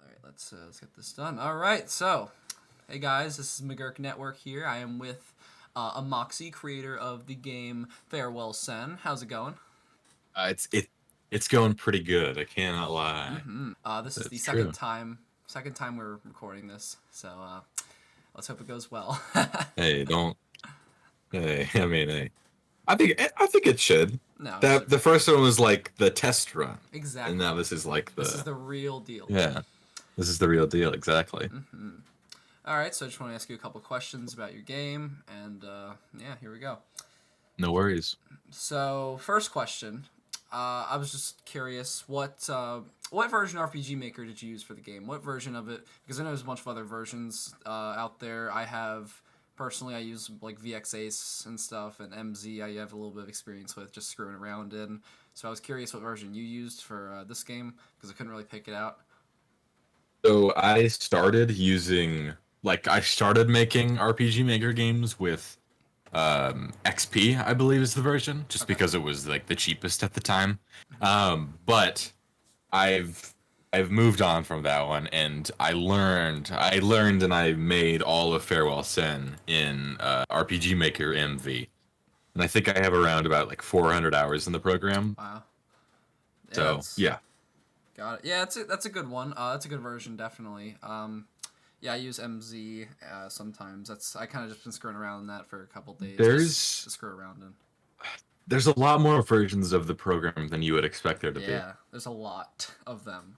Alright, let's get this done. Alright, so hey guys, this is McGurk Network here. I am with Amoxy, creator of the game Farewell Sen. How's it going? It's going pretty good. I cannot lie. This is the second time we're recording this, so let's hope it goes well. Hey, don't. Hey, I mean, hey. I think it should. No, the first one was like the test run. Exactly. And now this is like this is the real deal. Yeah, this is the real deal. Exactly. All right, so I just want to ask you a couple questions about your game, and yeah, here we go. No worries. So, first question. I was just curious, what version of RPG Maker did you use for the game? What version of it? Because I know there's a bunch of other versions out there. Personally, I use like VX Ace and stuff, and MZ I have a little bit of experience with just screwing around in. So I was curious what version you used for this game, because I couldn't really pick it out. So I started making RPG Maker games with XP, I believe is the version, just because it was like the cheapest at the time. But I've moved on from that one, and I learned and I made all of Farewell Sen in RPG Maker MV. And I think I have around about like 400 hours in the program. Wow. Yeah, so, yeah. Got it. Yeah, that's a good one. That's a good version, definitely. Yeah, I use MZ sometimes. I kind of just been screwing around in that for a couple days. Just to screw around in. There's a lot more versions of the program than you would expect there to be. Yeah, there's a lot of them.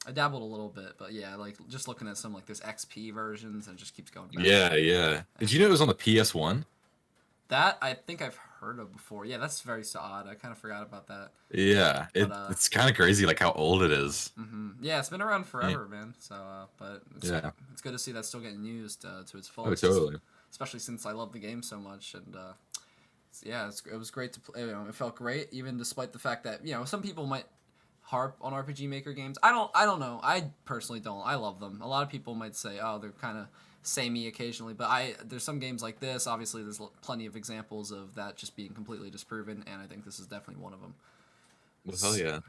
I dabbled a little bit, but yeah, like just looking at some like there's XP versions and it just keeps going back. Yeah. Did you know it was on the PS1? That I think I've heard of before. Yeah, that's very odd. I kind of forgot about that. Yeah, it's kind of crazy like how old it is. Yeah, it's been around forever, man. So, but it's good to see that's still getting used to its fullest. Oh, totally. Especially since I love the game so much, and it was great to play. It felt great, even despite the fact that some people might harp on RPG Maker games. I don't know. I personally don't. I love them. A lot of people might say, oh, they're kind of samey occasionally, but there's some games like this. Obviously, there's plenty of examples of that just being completely disproven, and I think this is definitely one of them. Well, hell yeah.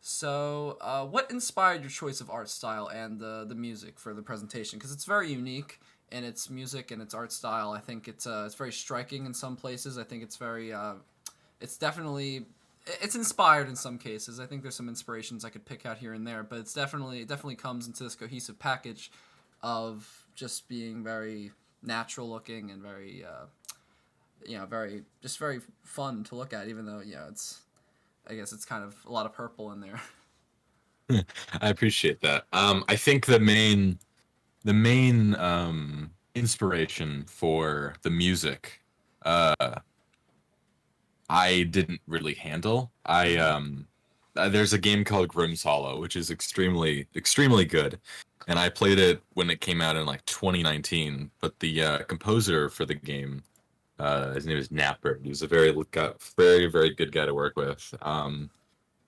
So, what inspired your choice of art style and the music for the presentation? Because it's very unique in its music and its art style. I think it's very striking in some places. I think it's very it's definitely it's inspired in some cases. I think there's some inspirations I could pick out here and there, but it definitely comes into this cohesive package of just being very natural looking and very very fun to look at. Even though I guess it's kind of a lot of purple in there. I appreciate that. I think the main inspiration for the music, I didn't really handle. There's a game called Grimm's Hollow, which is extremely good, and I played it when it came out in like 2019. But the composer for the game, his name is Napper. He was a very good guy to work with.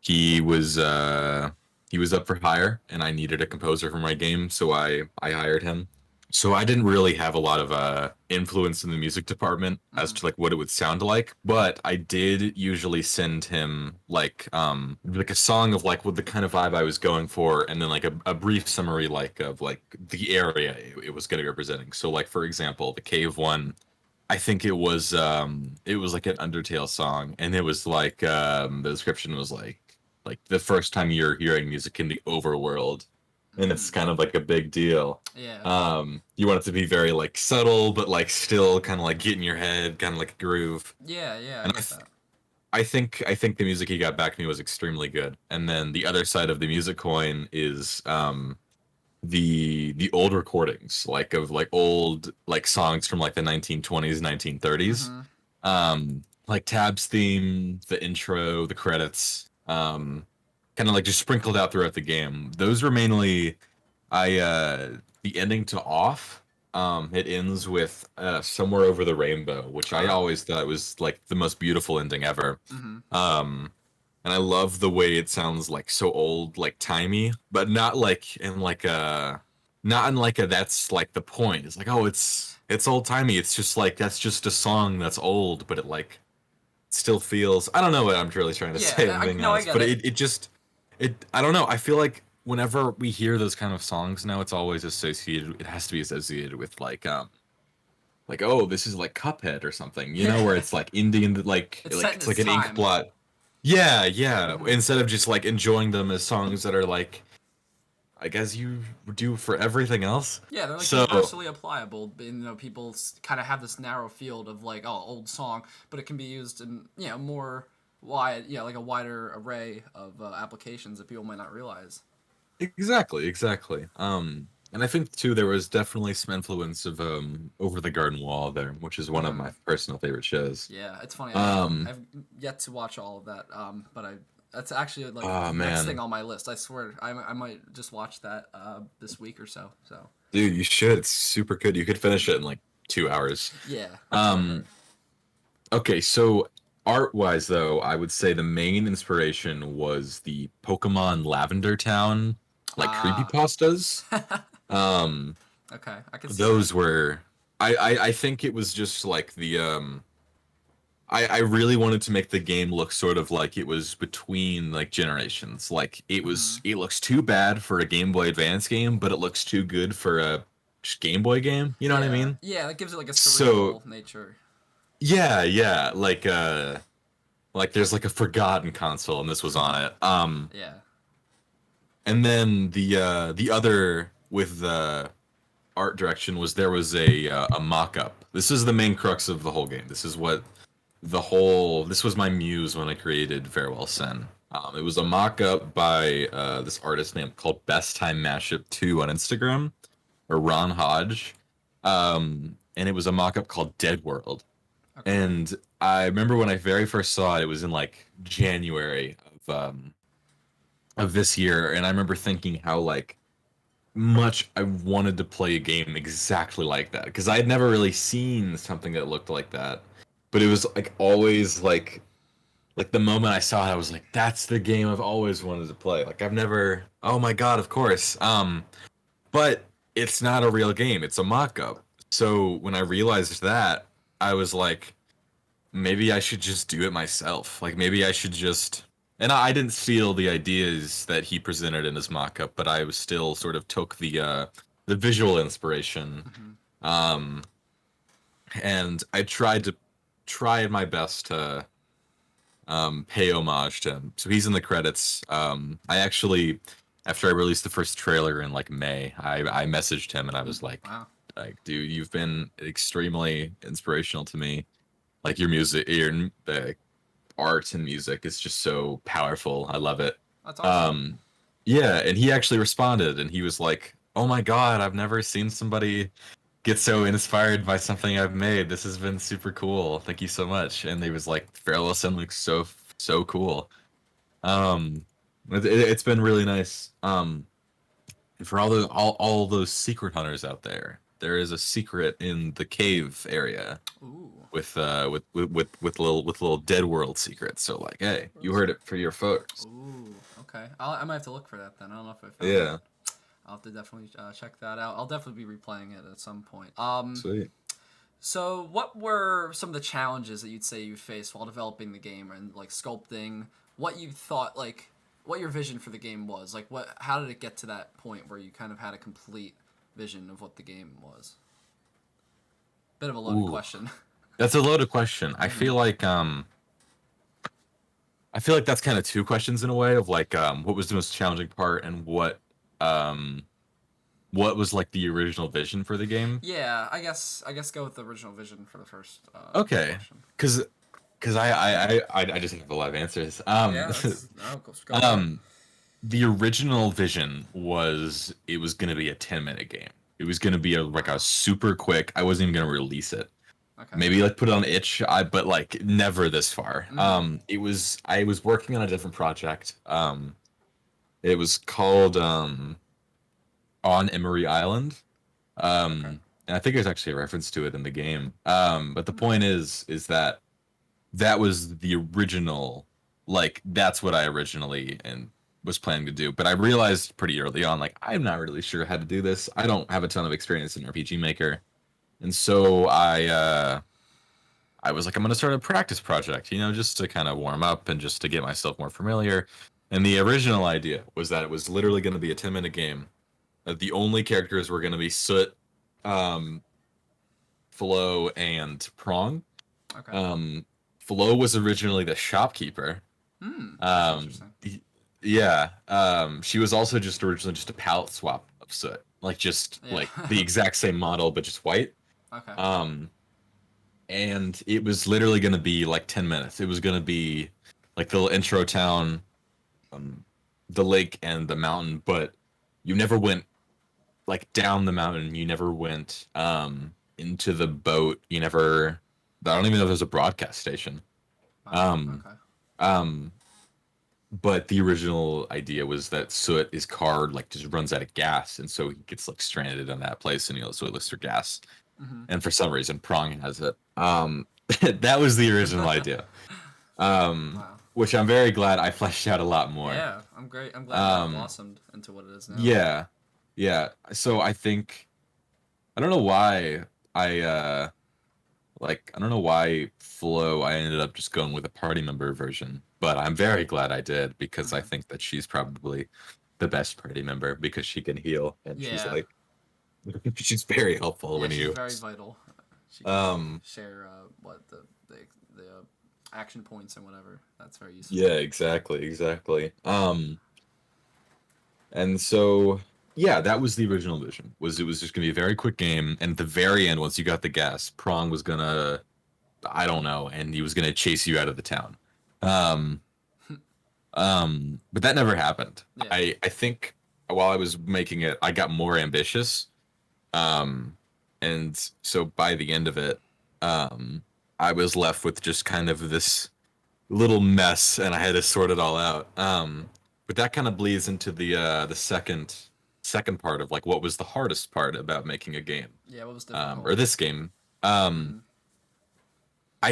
He was up for hire, and I needed a composer for my game, so I hired him. So I didn't really have a lot of influence in the music department as to like what it would sound like, but I did usually send him like a song of like what the kind of vibe I was going for, and then like a brief summary like of like the area it was going to be representing. So like for example, the cave one, I think it was like an Undertale song, and it was like the description was like the first time you're hearing music in the overworld, and it's kind of like a big deal. Yeah. You want it to be very like subtle, but like still kind of like get in your head, kind of like a groove. Yeah, I And get that. I think the music he got back to me was extremely good. And then the other side of the music coin is the old recordings like of like old like songs from like the 1920s 1930s, like Tab's theme, the intro, the credits, kind of like just sprinkled out throughout the game. Those were mainly the ending to Off. It ends with Somewhere Over the Rainbow, which I always thought was like the most beautiful ending ever. And I love the way it sounds like so old, like timey, but not like in like a that's like the point. It's like, oh, it's old timey. It's just like that's just a song that's old, but it like still feels, I don't know what I'm really trying to say, I'm being honest, but it I don't know. I feel like whenever we hear those kind of songs now, it's always associated. It has to be associated with like oh, this is like Cuphead or something, where it's like Indian, like it's like an ink blot. Yeah. Instead of just like enjoying them as songs that are like, I guess you do for everything else. Yeah, they're like universally applicable. People kind of have this narrow field of like, oh, old song, but it can be used in more wide, like a wider array of applications that people might not realize. Exactly. And I think too there was definitely some influence of Over the Garden Wall there, which is one of my personal favorite shows. Yeah, it's funny. I've yet to watch all of that, but that's actually like the next thing on my list. I swear, I might just watch that this week or so. So, dude, you should. It's super good. You could finish it in like 2 hours. Yeah. Okay, so art-wise though, I would say the main inspiration was the Pokemon Lavender Town like creepypastas. Okay, I can see those that. were I think it was just like the I really wanted to make the game look sort of like it was between like generations. Like it looks too bad for a Game Boy Advance game, but it looks too good for a Game Boy game. You know what I mean? Yeah, that gives it like a surreal nature. Yeah, like there's like a forgotten console and this was on it. Yeah. And then the other with the art direction was there was a mock-up. This is the main crux of the whole game. This is what this was my muse when I created Farewell Sen. It was a mock-up by this artist named called Best Time Mashup 2 on Instagram, or Ron Hodge. And it was a mock-up called Dead World. Okay. And I remember when I very first saw it, it was in like January of this year, and I remember thinking how like much I wanted to play a game exactly like that, because I had never really seen something that looked like that. But it was like always like like the moment I saw it, I was like, that's the game I've always wanted to play. Like I've never, oh my god, of course. But it's not a real game. It's a mock-up. So when I realized that, I was like, maybe I should just do it myself. Like maybe I should just. And I didn't steal the ideas that he presented in his mock-up, but I was still sort of took the visual inspiration, um, and I tried my best to pay homage to him. So he's in the credits. I actually, after I released the first trailer in like May, I messaged him and I was Wow. like, dude, you've been extremely inspirational to me. Like your music, your art and music is just so powerful. I love it. That's awesome. Yeah, and he actually responded and he was like, "Oh my god, I've never seen somebody get so inspired by something I've made. This has been super cool. Thank you so much." And he was like, "Fearless looks so cool." Um, it's been really nice. And for all those secret hunters out there, there is a secret in the cave area Ooh. with little dead world secrets. So like, hey, you heard it for your folks. Ooh. Okay. I might have to look for that then. I don't know if I found Yeah. it. I'll have to definitely check that out. I'll definitely be replaying it at some point. Sweet. So what were some of the challenges that you'd say you faced while developing the game and like sculpting? What you thought, like, what your vision for the game was? Like, how did it get to that point where you kind of had a complete vision of what the game was? Bit of a loaded question. That's a loaded question. I feel like that's kind of two questions in a way of like what was the most challenging part and what was like the original vision for the game. Yeah, I guess go with the original vision for the first Okay, question. because I just have a lot of answers. Yeah, go The original vision was it was gonna be a 10-minute game. It was gonna be like a super quick. I wasn't even gonna release it. Okay. Maybe like put it on itch, but like never this far. I was working on a different project. It was called On Emery Island. And I think there's actually a reference to it in the game. But the point is that was the original, like that's what I originally and was planning to do. But I realized pretty early on, like I'm not really sure how to do this. I don't have a ton of experience in RPG Maker. And so I was like, I'm gonna start a practice project, just to kind of warm up and just to get myself more familiar. And the original idea was that it was literally gonna be a 10-minute game. The only characters were gonna be Soot, Flo, and Prong. Okay. Flo was originally the shopkeeper. Interesting. Yeah. She was also just originally just a palette swap of Soot, like like the exact same model but just white. Okay. And it was literally going to be like 10 minutes. It was going to be like the little intro town, the lake and the mountain, but you never went like down the mountain. You never went into the boat. I don't even know if there's a broadcast station. But the original idea was that Soot, his car like just runs out of gas, and so he gets like stranded in that place, and so he looks for gas. And for some reason, Prong has it. That was the original idea. Wow. Which I'm very glad I fleshed out a lot more. Yeah, I'm great. I'm glad that blossomed into what it is now. Yeah. So I think I don't know why I don't know why Flo I ended up just going with a party member version, but I'm very glad I did because I think that she's probably the best party member because she can heal and she's like she's very helpful when you very vital. She can share what the action points and whatever. That's very useful. Yeah, exactly. And so yeah, that was the original vision. It was just gonna be a very quick game, and at the very end, once you got the gas, Prong was gonna, I don't know, and he was gonna chase you out of the town. But that never happened. Yeah. I think while I was making it, I got more ambitious. And so by the end of it, I was left with just kind of this little mess, and I had to sort it all out. But that kind of bleeds into the second part of like what was the hardest part about making a game. Yeah, what was difficult? Or this game. I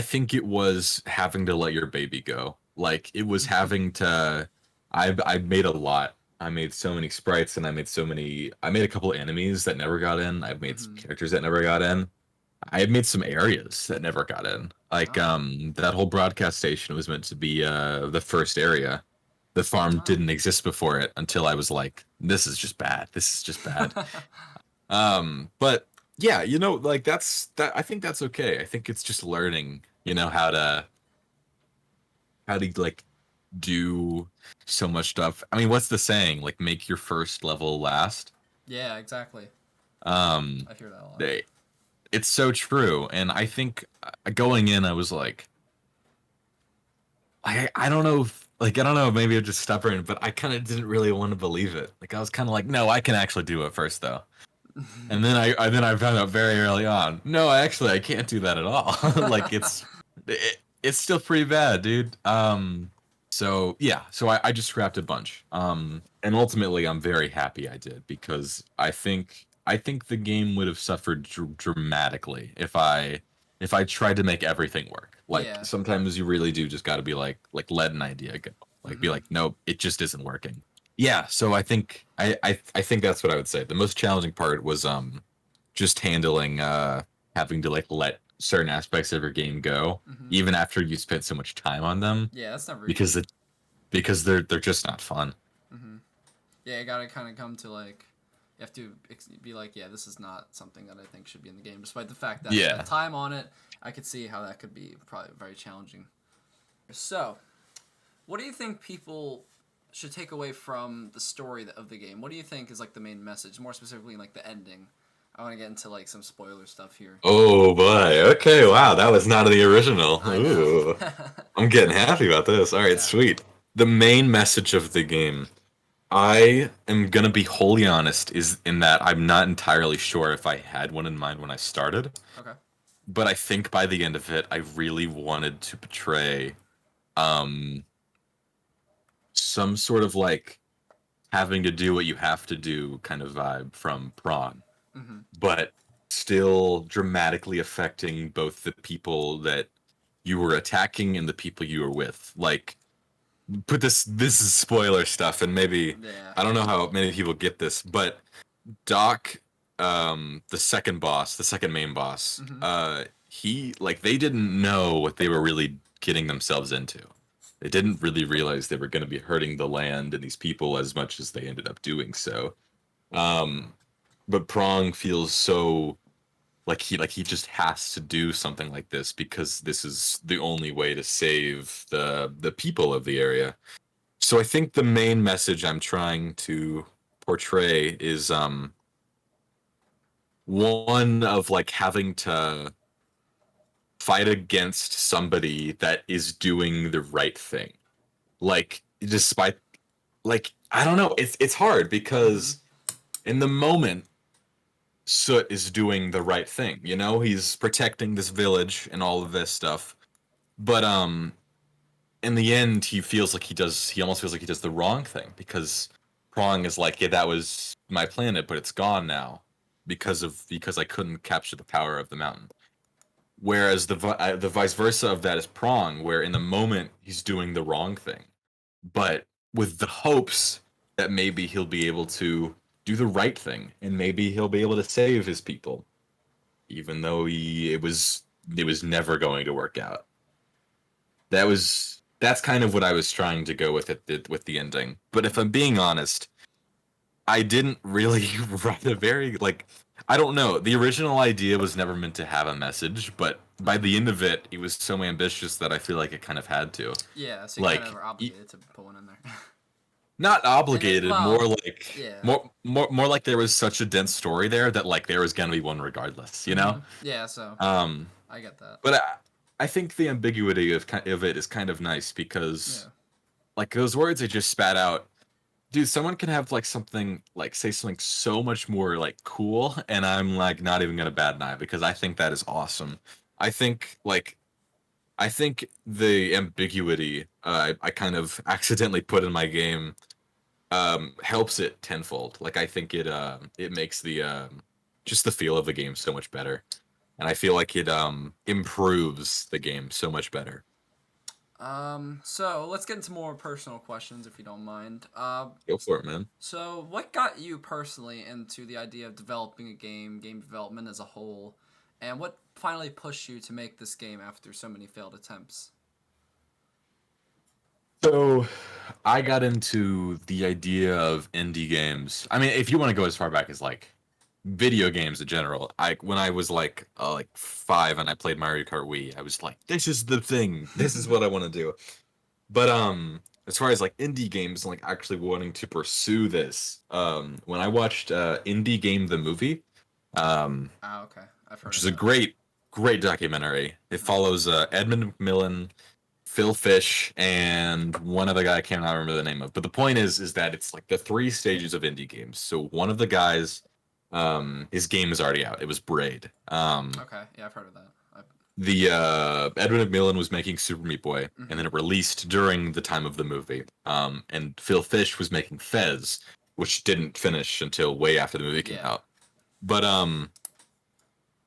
think it was having to let your baby go. Like it was having to. I made a lot. I made so many sprites, and I made a couple enemies that never got in. I've made some characters that never got in. I made some areas that never got in. Like that whole broadcast station was meant to be the first area. The farm didn't exist before it until I was like, this is just bad. This is just bad. But yeah, like that. I think that's okay. I think it's just learning, how to like do so much stuff. I mean, what's the saying? Like, make your first level last. Yeah, exactly. I hear that a lot. It's so true, and I think going in, I was like, I don't know, I don't know, maybe I'm just stubborn, but I kind of didn't really want to believe it. Like, I was kind of like, no, I can actually do it first, though. And then I found out very early on, no, actually, I can't do that at all. Like, it's still pretty bad, dude. So yeah, so I just scrapped a bunch. And ultimately, I'm very happy I did, because I think the game would have suffered dramatically if I tried to make everything work. Like sometimes you really do just got to be like let an idea go. Like be like, nope, it just isn't working. Yeah, so I think I think that's what I would say. The most challenging part was just handling having to like let certain aspects of your game go, even after you spent so much time on them. Yeah, that's never easy. Because they're just not fun. Yeah, you gotta kind of come to like, you have to be like, yeah, this is not something that I think should be in the game, despite the fact that the time on it, I could see how that could be probably very challenging. So, what do you think people should take away from the story of the game? What do you think is like the main message, more specifically like the ending? I want to get into like some spoiler stuff here. Oh boy. Okay. Wow. That was not the original. Ooh. I'm getting happy about this. All right. Sweet. The main message of the game, I am gonna be wholly honest, is in that I'm not entirely sure if I had one in mind when I started. Okay. But I think by the end of it, I really wanted to portray, some sort of like having to do what you have to do kind of vibe from Prawn, but still dramatically affecting both the people that you were attacking and the people you were with. Like, this is spoiler stuff, and maybe I don't know how many people get this, but Doc, the second main boss, he, like, they didn't know what they were really getting themselves into. They didn't really realize they were going to be hurting the land and these people as much as they ended up doing so. But Prong feels so like he just has to do something like this because this is the only way to save the people of the area. So I think the main message I'm trying to portray is one of like having to fight against somebody that is doing the right thing. Like, despite, like, I don't know, it's hard because in the moment Soot is doing the right thing, he's protecting this village and all of this stuff. But in the end he almost feels like he does the wrong thing, because Prong is like, yeah, that was my planet, but it's gone now because I couldn't capture the power of the mountain. Whereas the vice versa of that is Prong, where in the moment he's doing the wrong thing, but with the hopes that maybe he'll be able to do the right thing, and maybe he'll be able to save his people, even though it was never going to work out. That's kind of what I was trying to go with with the ending. But if I'm being honest, I didn't really write a very, like, I don't know. The original idea was never meant to have a message, but by the end of it, it was so ambitious that I feel like it kind of had to. Yeah, so you kind of are obligated to put one in there. Not obligated, more like more like there was such a dense story there that like there was gonna be one regardless, Yeah, so I get that. But I think the ambiguity of it is kind of nice, because like those words I just spat out, dude, someone can have like something, like say something so much more like cool, and I'm like not even gonna bat an eye, because I think that is awesome. I think the ambiguity I kind of accidentally put in my game helps it tenfold. Like, I think it makes the just the feel of the game so much better, and I feel like it improves the game so much better. So let's get into more personal questions if you don't mind. Go for it, man. So what got you personally into the idea of developing a game development as a whole, and what finally pushed you to make this game after so many failed attempts? So I got into the idea of indie games. I mean, if you want to go as far back as like video games in general, when I was like 5 and I played Mario Kart Wii, I was like, this is the thing. This is what I want to do. But as far as like indie games, like actually wanting to pursue this, when I watched Indie Game the movie, um, Okay, I've heard which of is a that. great documentary. It follows Edmund McMillan, Phil Fish, and one other guy I cannot remember the name of. But the point is that it's like the 3 stages of indie games. So one of the guys, his game is already out. It was Braid. Okay, yeah, I've heard of that. The Edwin McMillan was making Super Meat Boy, Mhm. and then it released during the time of the movie. And Phil Fish was making Fez, which didn't finish until way after the movie came Yeah. out. But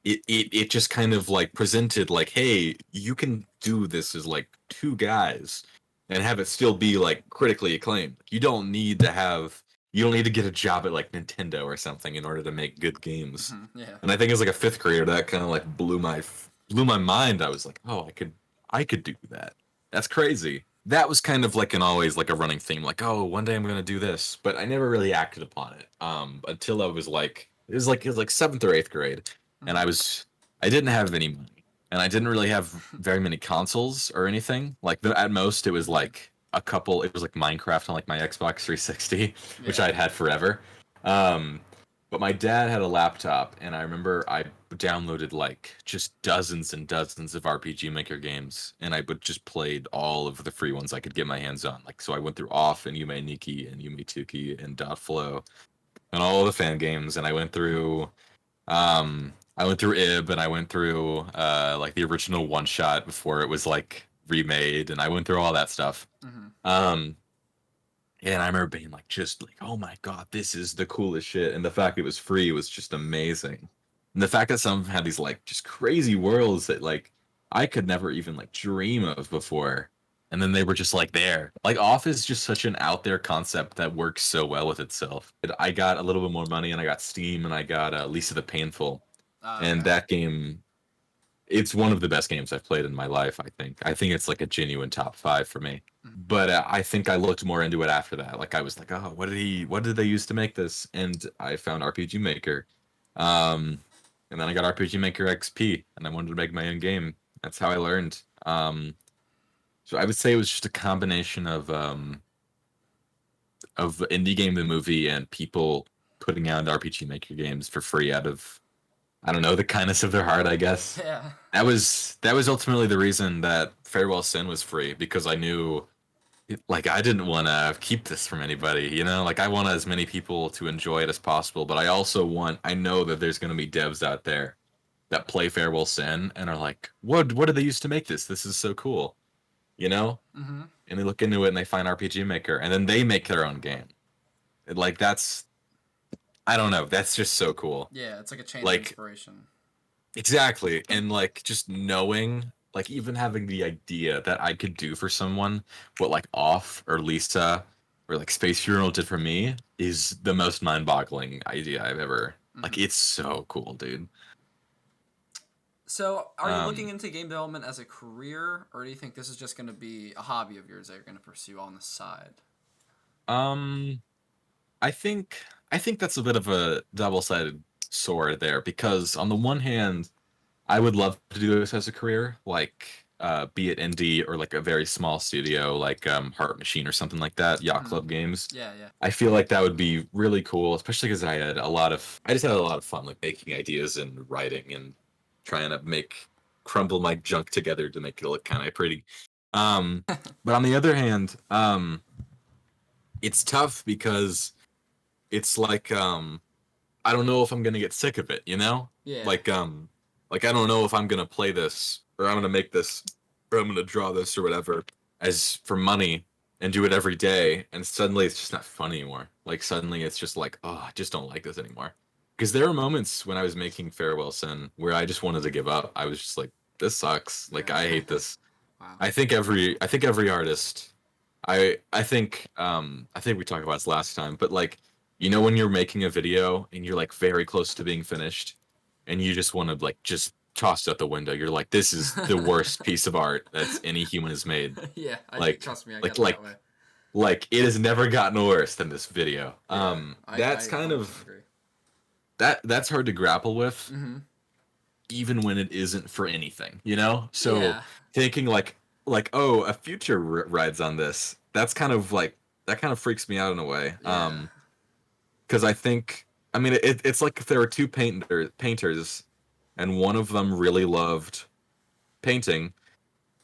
it just kind of like presented like, hey, you can do this as like 2 guys and have it still be like critically acclaimed. You don't need to get a job at like Nintendo or something in order to make good games. Yeah. And I think as like a 5th grader, that kind of like blew my mind. I was like, oh, I could do that. That's crazy. That was kind of like always like a running theme, like, oh, one day I'm gonna do this, but I never really acted upon it. Until I was like, it was like 7th or 8th grade, and I didn't have any money, and I didn't really have very many consoles or anything. Like at most, it was like a couple. It was like Minecraft on like my Xbox 360, which Yeah. I'd had forever. But my dad had a laptop, and I remember I downloaded like just dozens and dozens of RPG Maker games, and I would just played all of the free ones I could get my hands on. Like, so I went through Off and Yume Nikki and Yume Tuki and Dot Flow and all the fan games, and I went through Ib, and I went through like the original One Shot before it was like remade, and I went through all that stuff. Um, and I remember being like, just like, oh my god, this is the coolest shit. And the fact it was free was just amazing. And the fact that some of them had these like just crazy worlds that like I could never even like dream of before. And then they were just like there. Like Off is just such an out there concept that works so well with itself. I got a little bit more money, and I got Steam, and I got Lisa the Painful. And Okay. that game, it's one of the best games I've played in my life, I think. I think it's like a genuine top 5 for me. But I think I looked more into it after that. Like I was like, oh, what did they use to make this? And I found RPG Maker. And then I got RPG Maker XP, and I wanted to make my own game. That's how I learned. So I would say it was just a combination of Indie Game the movie and people putting out RPG Maker games for free out of, I don't know, the kindness of their heart, I guess. Yeah. That was ultimately the reason that Farewell Sin was free, because I knew, like, I didn't want to keep this from anybody, you know? Like, I want as many people to enjoy it as possible, but I know that there's going to be devs out there that play Farewell Sin and are like, what did they use to make this? This is so cool, you know? Mm-hmm. And they look into it and they find RPG Maker, and then they make their own game. Like, I don't know, that's just so cool. Yeah, it's like a chain of Like, inspiration. exactly. And like just knowing, like even having the idea that I could do for someone what like Off or Lisa or like Space Funeral did for me is the most mind-boggling idea I've ever. Like, it's so cool, dude. So, are you looking Um, into game development as a career, or do you think this is just going to be a hobby of yours that you're going to pursue on the side? um, I think that's a bit of a double-sided sword there, because on the one hand, I would love to do this as a career, like be it indie or like a very small studio like Heart Machine or something like that, Yacht Club Games. Yeah, yeah. I feel like that would be really cool, especially because I just had a lot of fun like making ideas and writing and trying to crumble my junk together to make it look kind of pretty. But on the other hand, it's tough because it's like I don't know if I'm gonna get sick of it, you know? Yeah. Like I don't know if I'm gonna play this or I'm gonna make this or I'm gonna draw this or whatever as for money and do it every day, and suddenly it's just not fun anymore. Like suddenly it's just like, oh, I just don't like this anymore. Because there were moments when I was making Farewell Sin where I just wanted to give up. I was just like, this sucks. Like I hate this. Wow. I think every artist, I think we talked about this last time, but like, when you're making a video and you're like very close to being finished, and you just want to like just toss it out the window. You're like, this is the worst piece of art that any human has made. Yeah, Like, trust me, I like, get that way. like it has never gotten worse than this video. Yeah, That's I kind 100% of agree. that's hard to grapple with, Mm-hmm. even when it isn't for anything, So Yeah. thinking oh, a future rides on this. That's kind of like that kind of freaks me out in a way. Yeah. Because I mean, it's like if there were two painters, and one of them really loved painting,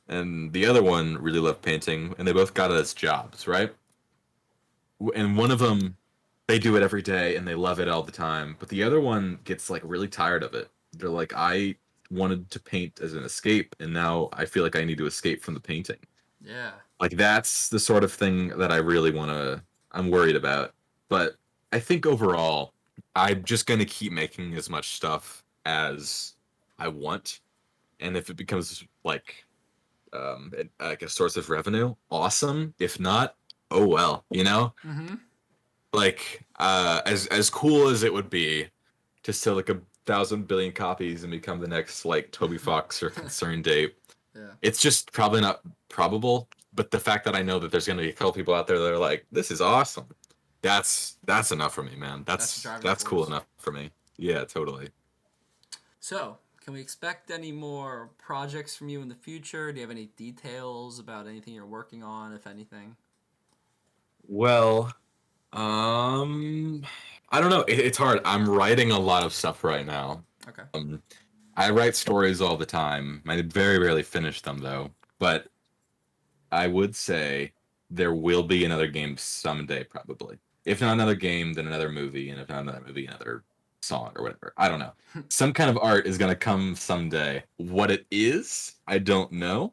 and the other one really loved painting, and they both got it as jobs, right? And one of them, they do it every day and they love it all the time, but the other one gets like really tired of it. They're like, I wanted to paint as an escape, and now I feel like I need to escape from the painting. Yeah. Like that's the sort of thing that I'm worried about. But I think overall, I'm just going to keep making as much stuff as I want. And if it becomes like a source of revenue, awesome. If not, oh well, Mm-hmm. Like as cool as it would be to sell like 1,000 billion copies and become the next like Toby Fox or Concerned Ape. Yeah. It's just probably not probable, but the fact that I know that there's going to be a couple people out there that are like, this is awesome. That's enough for me, man. That's driving cool force. enough for me. Yeah, totally. So, can we expect any more projects from you in the future? Do you have any details about anything you're working on, if anything? Well, I don't know. It's hard. I'm writing a lot of stuff right now. Okay. I write stories all the time. I very rarely finish them though. But I would say there will be another game someday, probably. If not another game, then another movie, and if not another movie, another song or whatever. I don't know. Some kind of art is gonna come someday. What it is, I don't know.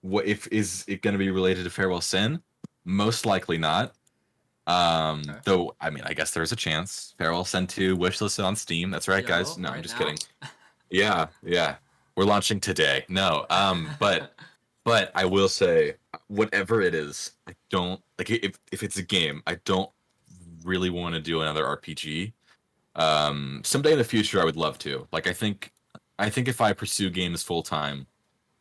What if is it gonna be related to Farewell Sin? Most likely not. Okay. Though I mean, I guess there's a chance. Farewell Sin 2 wishlisted on Steam. That's right, guys. No, Right I'm just now? kidding. Yeah, yeah. We're launching today. No, but I will say, whatever it is, I don't like if it's a game, I don't really want to do another RPG. Someday in the future, I would love to. Like, I think if I pursue games full time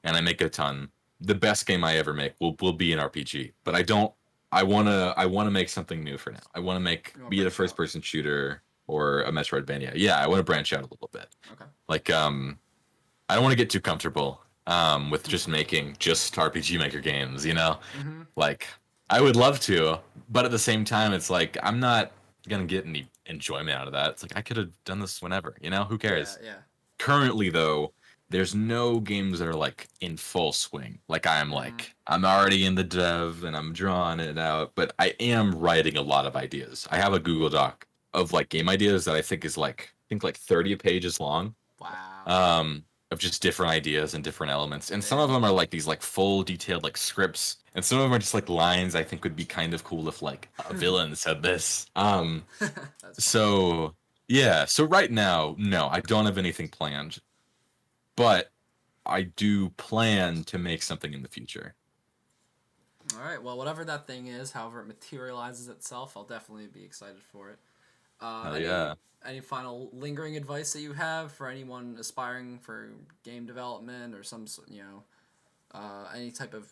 and I make a ton, the best game I ever make will be an RPG. But I don't. I wanna make something new for now. I want to be it a first person shooter or a Metroidvania. Yeah, I want to branch out a little bit. Okay. Like, I don't want to get too comfortable with just making just RPG Maker games, Mm-hmm. Like, I would love to, but at the same time, it's like, I'm not going to get any enjoyment out of that. It's like, I could have done this whenever, Who cares? Yeah. Currently, though, there's no games that are like in full swing. Like, I'm already in the dev and I'm drawing it out, but I am writing a lot of ideas. I have a Google Doc of like game ideas that I think is like, 30 pages long. Wow. Of just different ideas and different elements, and some of them are like these like full detailed like scripts, and some of them are just like lines I think would be kind of cool if like a villain said this. So yeah, so right now, no, I don't have anything planned, but I do plan to make something in the future. All right. Well, whatever that thing is, however it materializes itself, I'll definitely be excited for it. Yeah. Any final lingering advice that you have for anyone aspiring for game development or any type of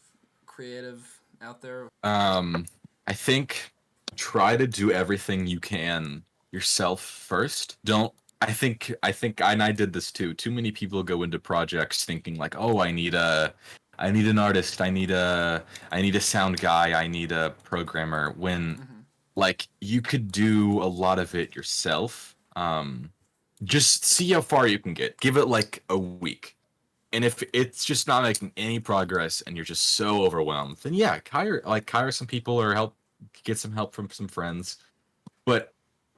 creative out there? I think try to do everything you can yourself first. Don't and I did this too. Too many people go into projects thinking like, "Oh, I need an artist, I need a sound guy, I need a programmer," when like you could do a lot of it yourself. Just see how far you can get. Give it like a week. And if it's just not making any progress and you're just so overwhelmed, then yeah, hire some people or get some help from some friends. But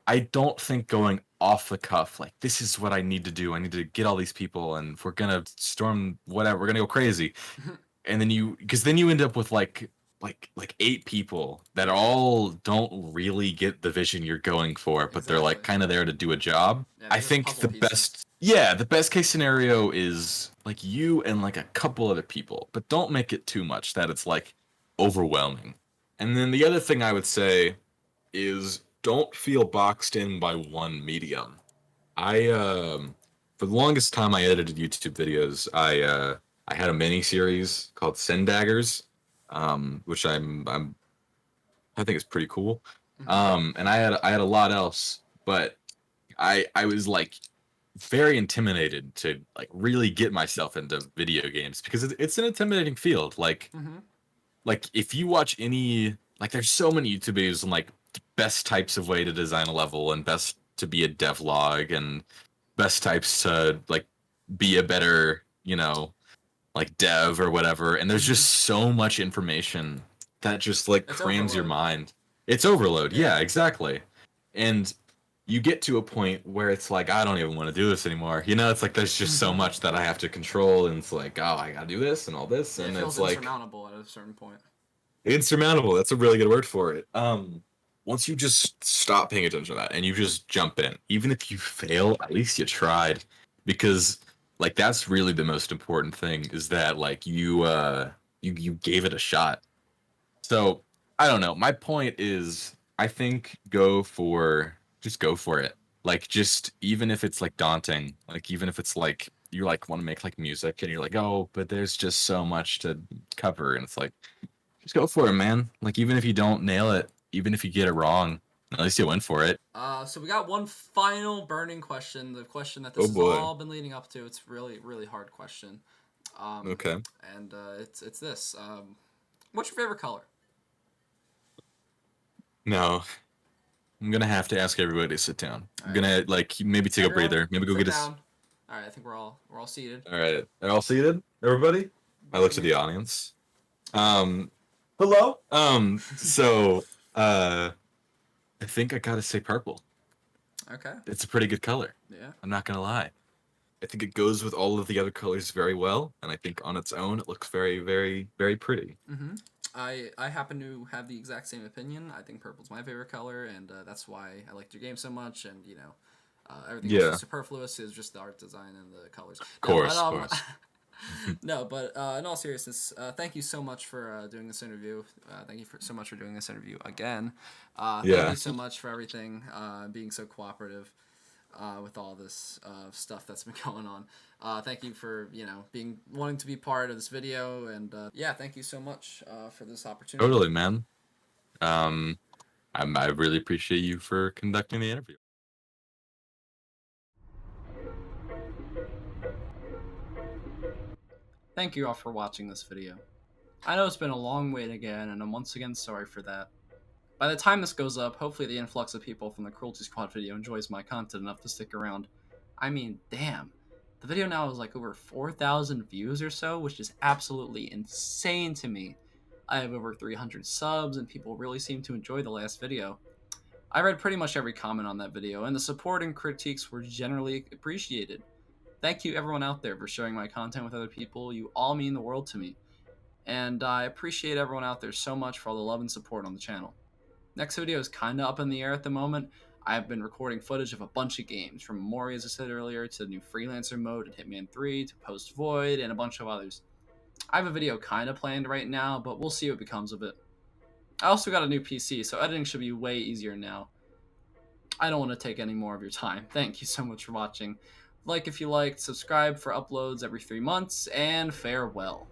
I don't think going off the cuff, like, this is what I need to do. I need to get all these people and we're gonna storm whatever, we're gonna go crazy. And then because then you end up with like 8 people that all don't really get the vision you're going for, but they're like Exactly. kind of there to do a job. Yeah, I they're just think puzzle the pieces. best Yeah, the best case scenario is like you and like a couple other people, but don't make it too much that it's like overwhelming. And then the other thing I would say is don't feel boxed in by one medium. I for the longest time I edited YouTube videos. I had a mini series called Send Daggers, which I think is pretty cool. Hmm. And I had a lot else, but I was like very intimidated to like really get myself into video games because it's an intimidating field. Hmm. Like if you watch any like there's so many YouTube videos on like best types of way to design a level and best to be a devlog and best types to like be a better, like dev or whatever. And there's Hmm. just so much information that just like It's crams your overload. mind. It's overload. Yeah. Yeah, exactly. And you get to a point where it's like, I don't even want to do this anymore. It's like there's just so much that I have to control, and it's like, oh, I gotta do this and all this, Yeah, it and feels it's like insurmountable at a certain point. insurmountable. That's a really good word for it. Once you just stop paying attention to that and you just jump in, even if you fail, at least you tried, because like that's really the most important thing is that like you gave it a shot. So I don't know. My point is, I think just go for it. Like just even if it's like daunting, like even if it's like you like want to make like music and you're like, oh, but there's just so much to cover, and it's like just go for it, man. Like even if you don't nail it, even if you get it wrong, at least you went for it. So we got one final burning question, the question that this Oh has boy. all been leading up to. It's really, really hard question. Um, Okay. and it's this. What's your favorite color? No, I'm gonna have to ask everybody to sit down. I'm All right, gonna like maybe take a everyone, breather. Maybe go sit get down. All right, I think we're all seated. All right. They're all seated. Everybody. I Yep, looked at the audience. Hello. So, I think I gotta say purple. Okay. It's a pretty good color. Yeah. I'm not gonna lie. I think it goes with all of the other colors very well, and I think on its own it looks very, very, very pretty. Mm-hmm. I happen to have the exact same opinion. I think purple's my favorite color, and that's why I liked your game so much. And everything else Yeah, is of superfluous. Is just the art design and the colors. No, but course, of course. no, but in all seriousness, thank you so much for doing this interview. Thank you so much for doing this interview again. Thank Yeah, you so much for everything, being so cooperative with all this stuff that's been going on. Thank you for wanting to be part of this video, and yeah, thank you so much for this opportunity. totally, man. Um, I really appreciate you for conducting the interview. Thank you all for watching this video. I know it's been a long wait again, and I'm once again sorry for that. By the time this goes up, hopefully the influx of people from the Cruelty Squad video enjoys my content enough to stick around. I mean, damn. The video now has like over 4,000 views or so, which is absolutely insane to me. I have over 300 subs, and people really seem to enjoy the last video. I read pretty much every comment on that video, and the support and critiques were generally appreciated. Thank you everyone out there for sharing my content with other people. You all mean the world to me. And I appreciate everyone out there so much for all the love and support on the channel. Next video is kinda up in the air at the moment. I've been recording footage of a bunch of games, from Mori, as I said earlier, to the new Freelancer mode in Hitman 3, to Post Void, and a bunch of others. I have a video kinda planned right now, but we'll see what becomes of it. I also got a new PC, so editing should be way easier now. I don't want to take any more of your time. Thank you so much for watching. Like if you liked, subscribe for uploads every 3 months, and farewell.